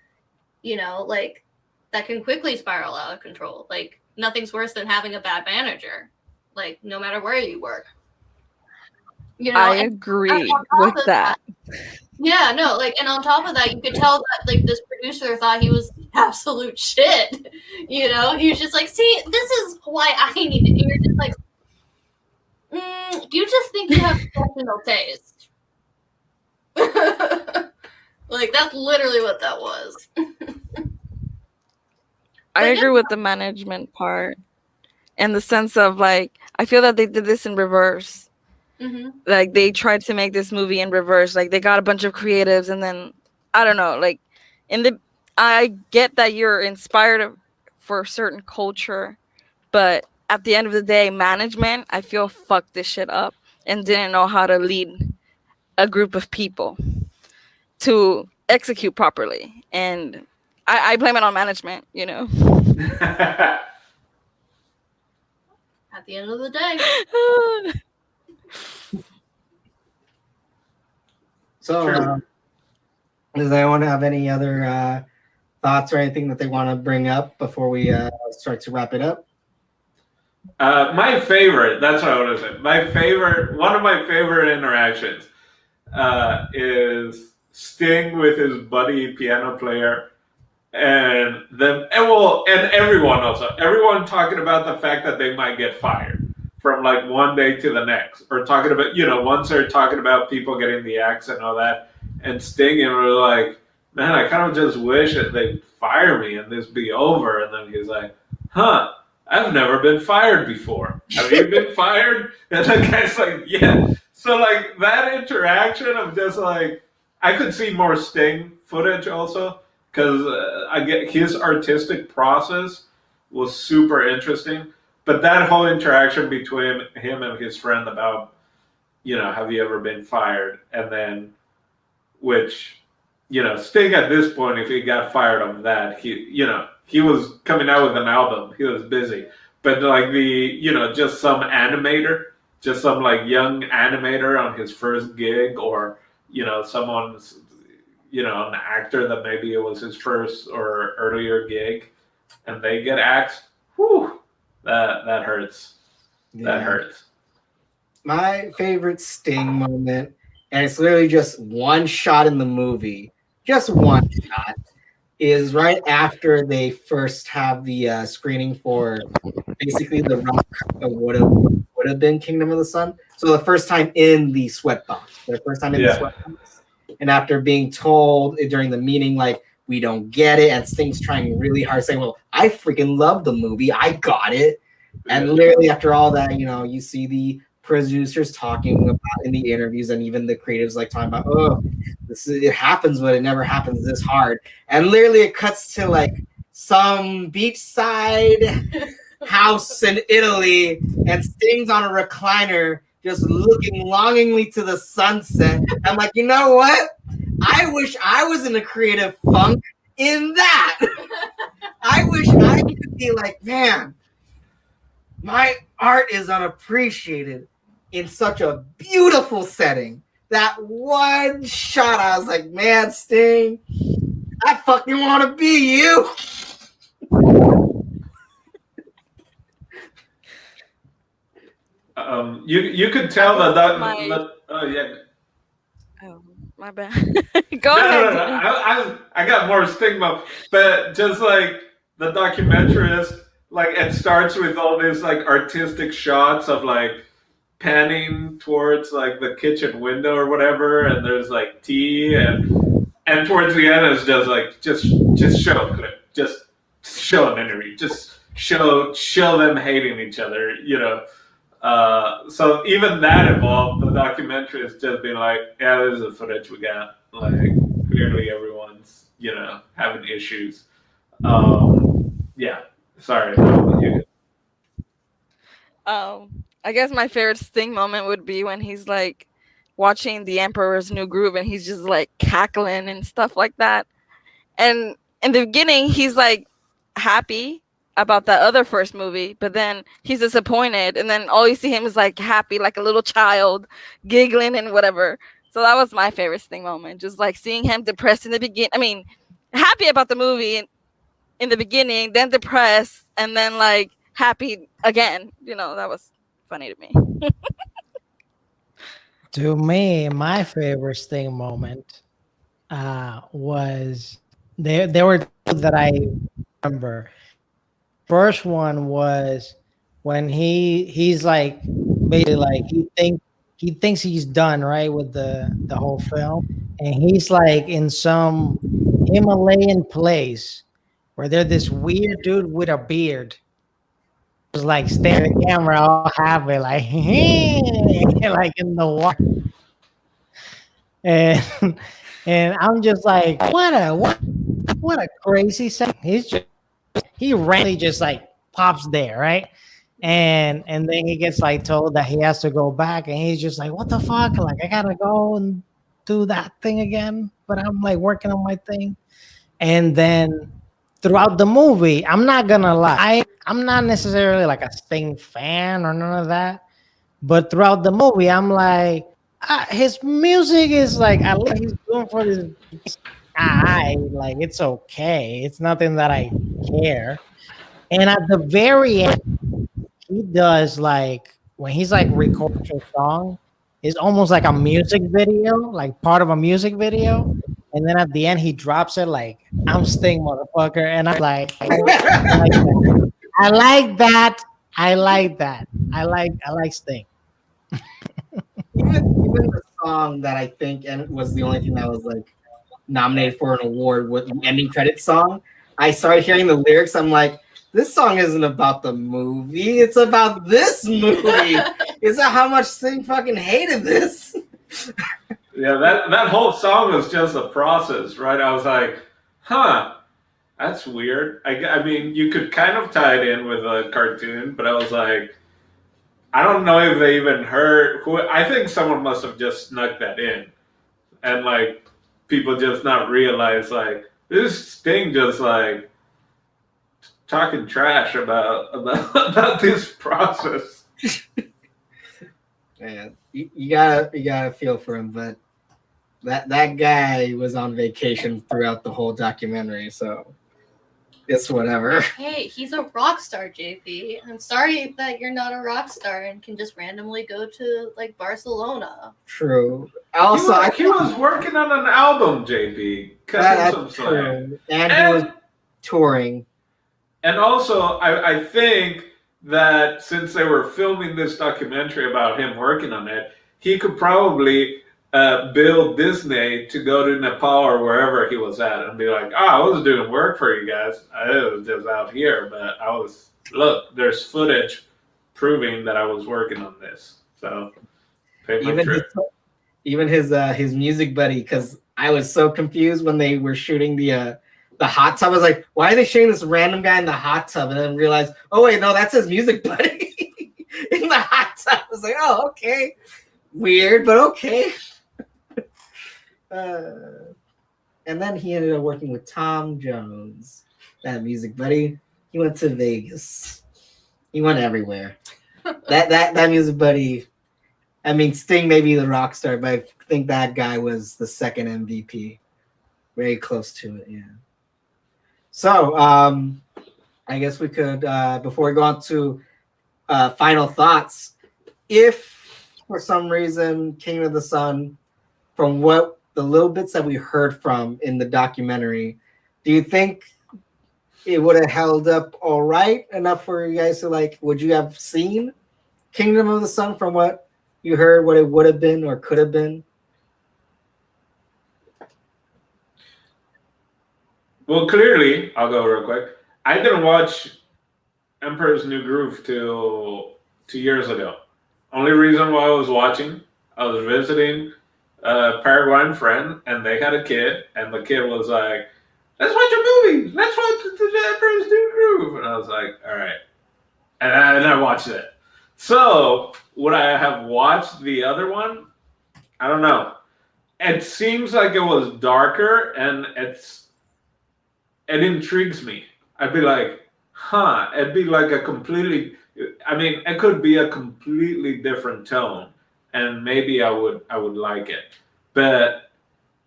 like that can quickly spiral out of control. Like, nothing's worse than having a bad manager, like no matter where you work. I agree with that. Yeah, no, like, and on top of that, you could tell that like this producer thought he was absolute shit. He was just like, see, this is why I need it. And you're just like, You just think you have professional taste. Like, that's literally what that was. I But agree with the management part, in the sense of like I feel that they did this in reverse. Like they tried to make this movie in reverse. Like they got a bunch of creatives, and then I don't know. Like I get that you're inspired for a certain culture, but at the end of the day, management I feel fucked this shit up and didn't know how to lead a group of people to execute properly, and I blame it on management. You know. At the end of the day. So, Sure. Does anyone have any other thoughts or anything that they want to bring up before we start to wrap it up? My favorite, that's what I want to say. One of my favorite interactions is Sting with his buddy piano player, and everyone also. Everyone talking about the fact that they might get fired from like one day to the next, or talking about, once they're talking about people getting the axe and all that, and Sting and we're like, man, I kind of just wish that they'd fire me and this be over. And then he's like, huh, I've never been fired before. Have you been fired? And the guy's like, yeah. So like that interaction of just like, I could see more Sting footage also, because I get his artistic process was super interesting. But that whole interaction between him and his friend about, have you ever been fired? And then, which, Sting at this point, if he got fired on that, he was coming out with an album. He was busy. But like just some animator, just some like young animator on his first gig, or, someone's, an actor that maybe it was his first or earlier gig, and they get axed. Whew. That hurts. Yeah. That hurts. My favorite Sting moment, and it's literally just one shot in the movie, just one shot, is right after they first have the screening for basically the rock would have been Kingdom of the Sun. So the first time in the Sweatbox, the Sweatbox, and after being told during the meeting like, we don't get it, and Sting's trying really hard, saying, well, I freaking love the movie, I got it. And literally after all that, you see the producers talking about in the interviews, and even the creatives like talking about, oh, it happens, but it never happens this hard. And literally it cuts to like some beachside house in Italy, and Sting's on a recliner just looking longingly to the sunset. I'm like, you know what? I wish I was in a creative funk in that. I wish I could be like, man, my art is unappreciated in such a beautiful setting. That one shot, I was like, man, Sting, I fucking want to be you. You could tell that. Oh yeah. Oh, my bad. Go ahead. No. I got more stigma, but just like the documentarist, like it starts with all these like artistic shots of like panning towards like the kitchen window or whatever, and there's like tea, and towards the end it's just like just show a clip, just show an interview, just show them hating each other, So even that involved, the documentary is just being like, yeah, this is the footage we got. Like, clearly everyone's, having issues. Yeah, sorry. I guess my favorite Sting moment would be when he's like watching The Emperor's New Groove, and he's just like cackling and stuff like that. And in the beginning, he's like happy about that other first movie, but then he's disappointed, and then all you see him is like happy, like a little child, giggling and whatever. So that was my favorite Sting moment, just like seeing him depressed in the beginning. I mean, happy about the movie in the beginning, then depressed, and then like happy again. That was funny to me. To me, my favorite Sting moment was there were two that I remember. First one was when he's like basically like he thinks he's done right with the whole film, and he's like in some Himalayan place where there's this weird dude with a beard, was like staring at the camera all happy, like like in the water, and and I'm just like, what a crazy thing. He randomly just like pops there, right? And then he gets like told that he has to go back, and he's just like, what the fuck? Like I gotta go and do that thing again, but I'm like working on my thing. And then throughout the movie, I'm not gonna lie, I'm not necessarily like a Sting fan or none of that, but throughout the movie, I'm like, his music is like, I like what he's doing for this. I like it's okay. It's nothing that I care. And at the very end, he does like when he's like recording a song, it's almost like a music video, like part of a music video. And then at the end, he drops it like, I'm Sting, motherfucker. And I'm like, I like that. I like that. I like Sting. Even the song that I think and was the only thing that was like nominated for an award with the ending credits song. I started hearing the lyrics. I'm like, this song isn't about the movie. It's about this movie. It's about how much Sting fucking hated this. Yeah, that whole song was just a process, right? I was like, huh, that's weird. I mean, you could kind of tie it in with a cartoon, but I was like, I don't know if they even heard. I think someone must have just snuck that in, and like people just not realize like this Sting just like talking trash about this process. Man, you gotta feel for him, but that guy was on vacation throughout the whole documentary, so it's whatever. Hey, he's a rock star, JP. I'm sorry that you're not a rock star and can just randomly go to like Barcelona. True. Also, he was working on an album, JP. That's Cutting some slack. And he was touring. And also, I think that since they were filming this documentary about him working on it, he could probably bill Disney to go to Nepal or wherever he was at and be like, I was doing work for you guys. I was just out here, but look, there's footage proving that I was working on this. So, pay my trip. Even his music buddy, because I was so confused when they were shooting the hot tub. I was like, why are they shooting this random guy in the hot tub? And then realized, oh wait, no, that's his music buddy in the hot tub. I was like, oh, okay. Weird, but okay. And then he ended up working with Tom Jones, that music buddy. He went to Vegas. He went everywhere. that music buddy. I mean, Sting may be the rock star, but I think that guy was the second MVP. Very close to it, yeah. So, I guess we could, before we go on to final thoughts, if for some reason King of the Sun, from what the little bits that we heard from in the documentary, do you think it would have held up all right enough for you guys to like, would you have seen Kingdom of the Sun from what you heard, what it would have been or could have been? Well, clearly, I'll go real quick. I didn't watch Emperor's New Groove till 2 years ago. Only reason why I was watching, I was visiting a Paraguayan friend, and they had a kid, and the kid was like, let's watch a movie. Let's watch the Emperor's New Groove. And I was like, all right. And I watched it. So, would I have watched the other one? I don't know. It seems like it was darker, and it intrigues me. I'd be like, huh, it'd be like it could be a completely different tone, and maybe I would like it. But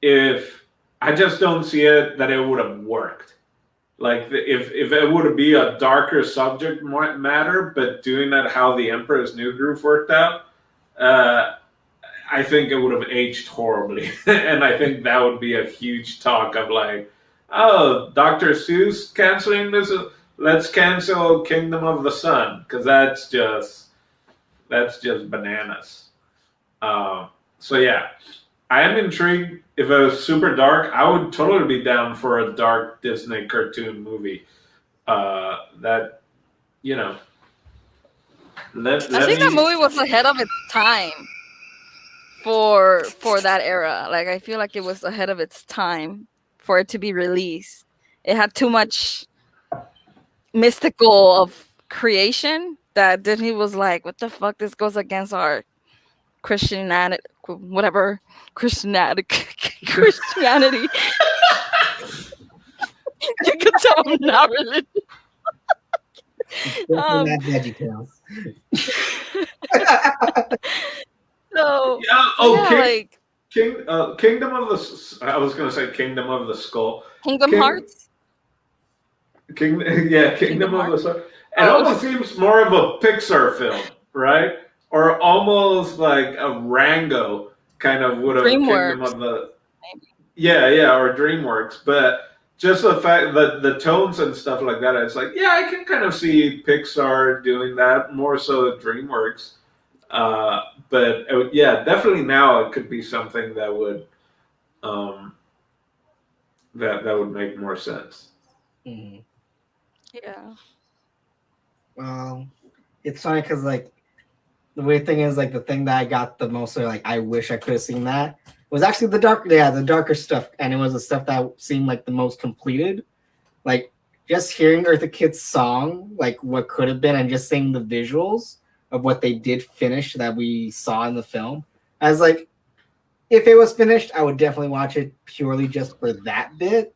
if I just don't see it that it would have worked. Like if it would be a darker subject matter, but doing that how the Emperor's New Groove worked out, I think it would have aged horribly. And I think that would be a huge talk of like, oh, Dr. Seuss canceling this. Let's cancel Kingdom of the Sun, because that's That's just bananas. So yeah, I am intrigued. If it was super dark, I would totally be down for a dark Disney cartoon movie. That you know, let I think that me. movie was ahead of its time for that era. Like I feel like it was ahead of its time for it to be released. It had too much mystical of creation that Disney was like, "What the fuck? This goes against our Christianity, whatever Christianity, Christianity." You could tell I'm not religious. Definitely not VeggieTales. So Yeah. yeah, Okay. like Kingdom of the. I was gonna say Kingdom of the Skull. Kingdom King, Hearts. King, yeah, Kingdom Kingdom of the Hearts. Skull. It Oh, almost seems more of a Pixar film, right? Or almost like a Rango kind of would have Kingdom DreamWorks. of the. Maybe. Yeah, or DreamWorks, but just the fact that the tones and stuff like that, it's like, yeah, I can kind of see Pixar doing that more so DreamWorks. But yeah, definitely now it could be something that would um, that would make more sense. Mhm. Yeah. Well, it's funny because like the weird thing is like the thing that I got the most, or like I wish I could have seen that was actually the darker stuff, and it was the stuff that seemed like the most completed. Like just hearing Eartha Kitt's song, like what could have been, and just seeing the visuals of what they did finish that we saw in the film. I was like, if it was finished, I would definitely watch it purely just for that bit.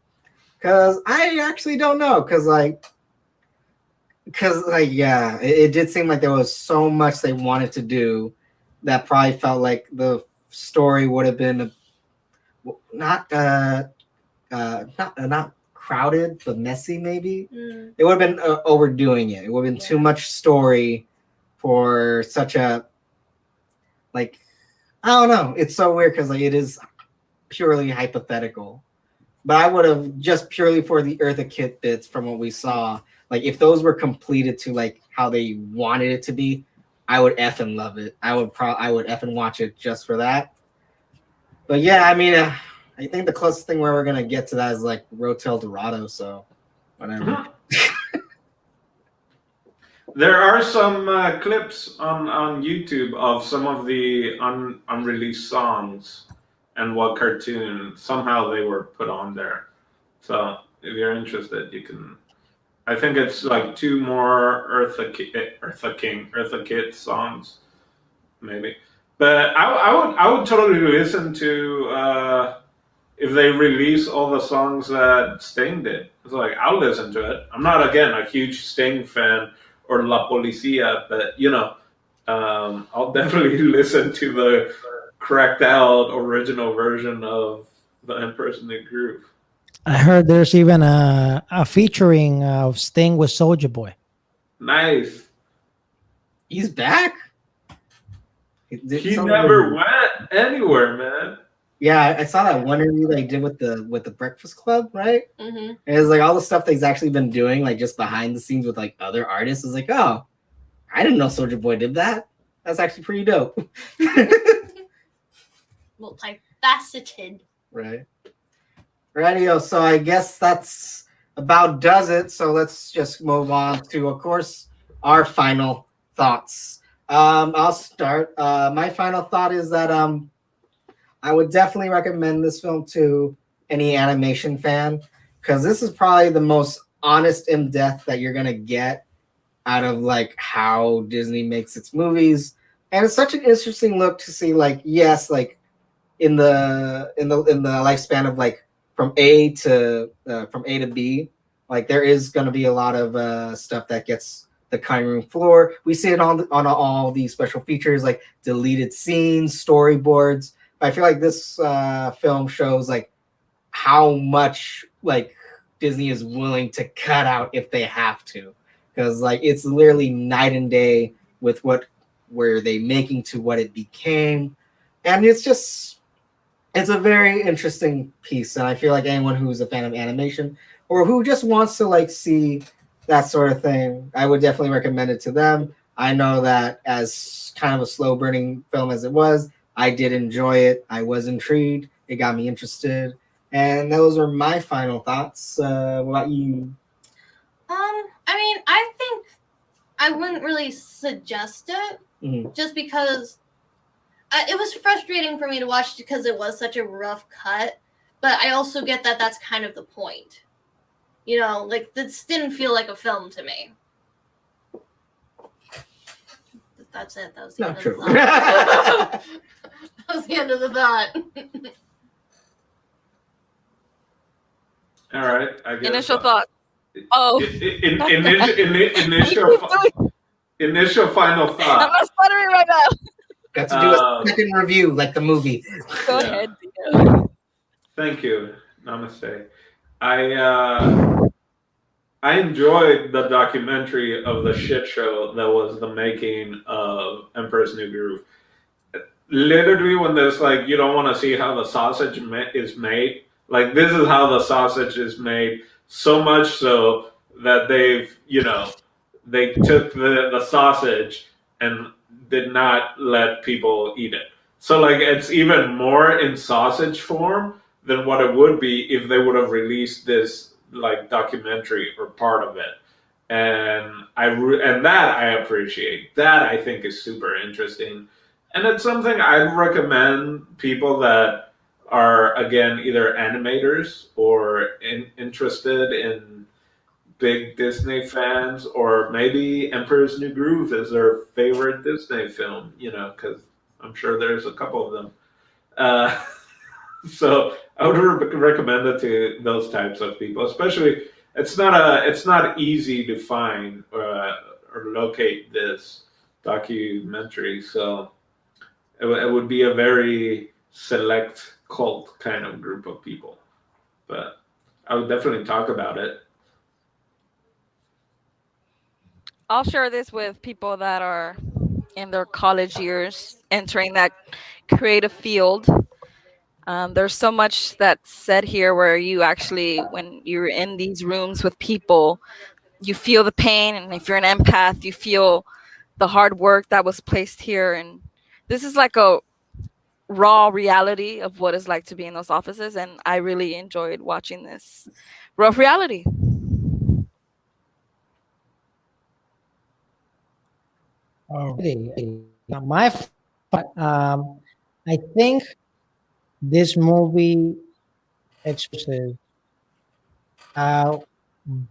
Cause I actually don't know. Yeah, it did seem like there was so much they wanted to do that probably felt like the story would have been not not crowded but messy. Maybe it would have been overdoing it. It would have been too much story for such a like. I don't know. It's so weird because like it is purely hypothetical. But I would have just purely for the Eartha Kitt bits from what we saw. Like if those were completed to like how they wanted it to be, I would effing love it. I would effing watch it just for that. But yeah, I mean, I think the closest thing where we're gonna get to that is like Road to El Dorado. So whatever. There are some clips on YouTube of some of the unreleased songs and what cartoon somehow they were put on there. So if you're interested, you can. I think it's like two more Eartha Kitt songs, maybe. But I would totally listen to if they release all the songs that Sting did. It's like I'll listen to it. I'm not again a huge Sting fan or La Policia, but I'll definitely listen to the cracked out original version of the Emperor's New Groove. I heard there's even a featuring of Sting with Soldier Boy. Nice. He's back. He never went anywhere, man. Yeah, I saw that one interview they did with the Breakfast Club, right? Mm-hmm. And it's like all the stuff that he's actually been doing, like just behind the scenes with like other artists. Is like, oh, I didn't know Soldier Boy did that. That's actually pretty dope. Multifaceted. Right. Radio. So I guess that's about does it. So let's just move on to, of course, our final thoughts. I'll start. My final thought is that I would definitely recommend this film to any animation fan because this is probably the most honest in depth that you're gonna get out of like how Disney makes its movies, and it's such an interesting look to see. Like, yes, like in the lifespan of like from A to B, like there is gonna be a lot of stuff that gets the cutting room floor. We see it on all these special features like deleted scenes, storyboards. I feel like this film shows like how much like Disney is willing to cut out if they have to, because like it's literally night and day with what were they making to what it became, and it's a very interesting piece. And I feel like anyone who's a fan of animation or who just wants to like see that sort of thing, I would definitely recommend it to them. I know that as kind of a slow burning film as it was, I did enjoy it. I was intrigued. It got me interested. And those are my final thoughts. What about you? I mean, I think I wouldn't really suggest it just because it was frustrating for me to watch because it was such a rough cut. But I also get that that's kind of the point. You know, like, this didn't feel like a film to me. That's it. That was the Not end true. of the thought. That was the end of the thought. All right. I guess Initial thought. Oh. Initial final I'm thought. not stuttering right now. Got to do a second review like the movie. Go Yeah. ahead, Dio. Thank you. Namaste. I enjoyed the documentary of the shit show that was the making of Emperor's New Groove. Literally, when there's like, you don't want to see how the sausage is made, like, this is how the sausage is made, so much so that they took the sausage and did not let people eat it. So, like, it's even more in sausage form than what it would be if they would have released this, like, documentary or part of it. And that I appreciate. That I think is super interesting. And it's something I'd recommend people that are, again, either animators or interested in big Disney fans, or maybe Emperor's New Groove is their favorite Disney film, because I'm sure there's a couple of them. So I would recommend it to those types of people, especially it's not easy to find or locate this documentary, so it would be a very select cult kind of group of people, but I would definitely talk about it. I'll share this with people that are in their college years entering that creative field. There's so much that's said here where you actually, when you're in these rooms with people, you feel the pain. And if you're an empath, you feel the hard work that was placed here. And this is like a raw reality of what it's like to be in those offices. And I really enjoyed watching this rough reality. Alrighty. I think this movie exposes how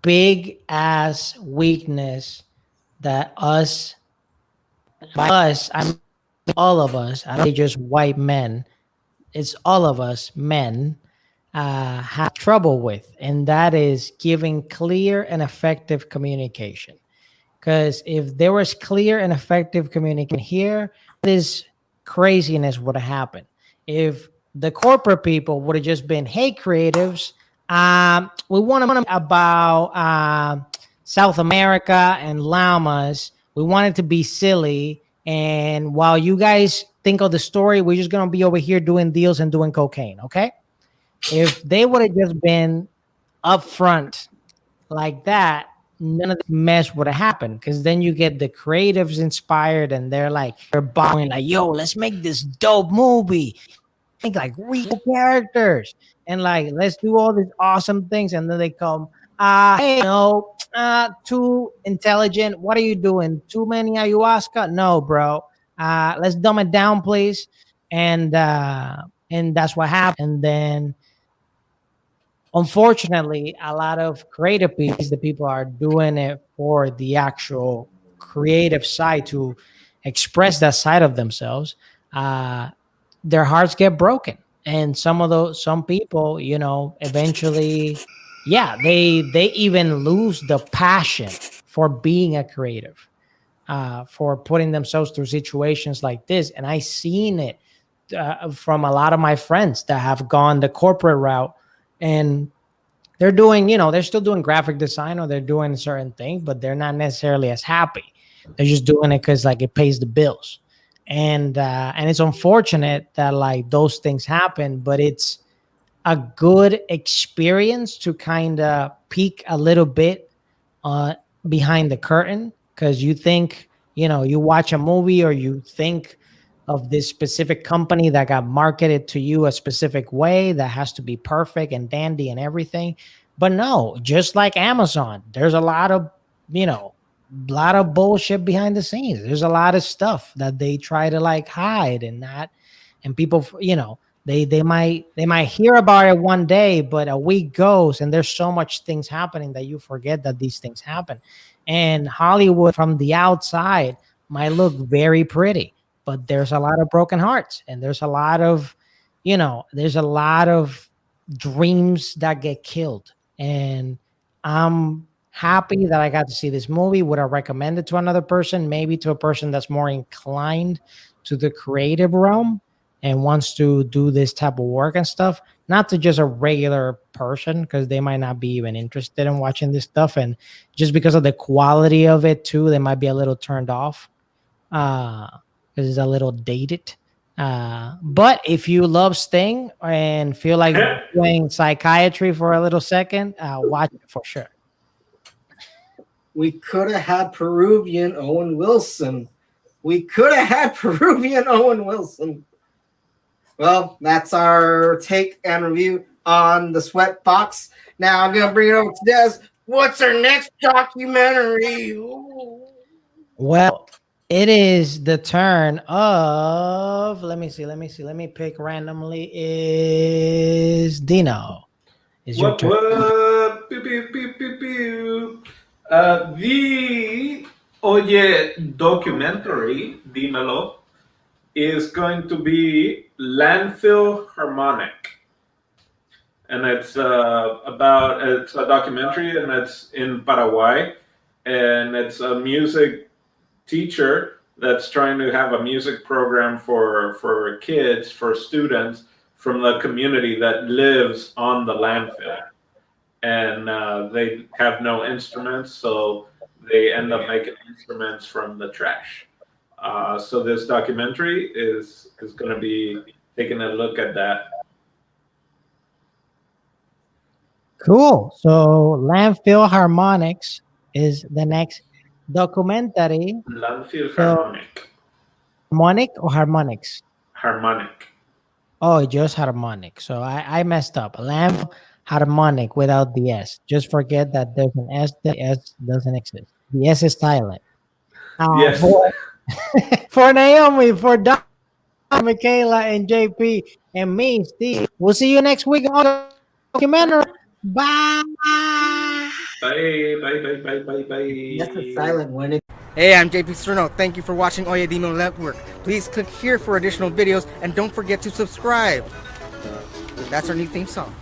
big ass weakness that I mean all of us, I don't say just white men, it's all of us men have trouble with, and that is giving clear and effective communication. Because if there was clear and effective communication here, this craziness would have happened. If the corporate people would have just been, hey, creatives, we want to about South America and llamas. We want it to be silly. And while you guys think of the story, we're just going to be over here doing deals and doing cocaine. Okay. If they would have just been upfront like that, none of this mess would have happened, because then you get the creatives inspired and they're buying like, yo, let's make this dope movie, make like real characters, and like let's do all these awesome things. And then they come, hey, no, too intelligent, what are you doing, too many ayahuasca, no bro, let's dumb it down please. And that's what happened. And then unfortunately, a lot of creative people, the people are doing it for the actual creative side to express that side of themselves. Their hearts get broken, and some people, eventually, yeah, they even lose the passion for being a creative, for putting themselves through situations like this. And I seen it from a lot of my friends that have gone the corporate route, and they're doing, they're still doing graphic design, or they're doing a certain thing, but they're not necessarily as happy. They're just doing it because like it pays the bills. And it's unfortunate that like those things happen, but it's a good experience to kind of peek a little bit behind the curtain, because you think you watch a movie or you think of this specific company that got marketed to you a specific way that has to be perfect and dandy and everything. But no, just like Amazon, there's a lot of bullshit behind the scenes. There's a lot of stuff that they try to like hide and not, and people, they might hear about it one day, but a week goes and there's so much things happening that you forget that these things happen. And Hollywood from the outside might look very pretty, but there's a lot of broken hearts and there's a lot of dreams that get killed. And I'm happy that I got to see this movie. Would I recommend it to another person? Maybe to a person that's more inclined to the creative realm and wants to do this type of work and stuff, not to just a regular person, because they might not be even interested in watching this stuff. And just because of the quality of it too, they might be a little turned off because it's a little dated. But if you love Sting and feel like doing psychiatry for a little second, watch it for sure. We could have had Peruvian Owen Wilson. Well, that's our take and review on the Sweatbox. Now I'm going to bring it over to Des. What's our next documentary? Ooh. Well, it is the turn of, let me pick randomly, is Dino. Is your turn. What? Pew, pew, pew, pew, pew. The Oye documentary, Dimelo, is going to be Landfill Harmonic. And it's it's a documentary, and it's in Paraguay. And it's a music teacher that's trying to have a music program for kids, for students from the community that lives on the landfill. And they have no instruments, so they end up making instruments from the trash. So this documentary is going to be taking a look at that. Cool. So Landfill Harmonics is the next documentary. Landfill Harmonic. Harmonic or harmonics? Harmonic. Oh, just harmonic. So I messed up. Landfill Harmonic without the S. Just forget that there's an S. The S doesn't exist. The S is silent. Yes. For Naomi, for Don, Michaela, and JP, and me, Steve. We'll see you next week on the documentary. Bye. Bye. That's a silent one. Hey, I'm JP Serno. Thank you for watching Oye Cinema Network. Please click here for additional videos, and don't forget to subscribe. That's our new theme song.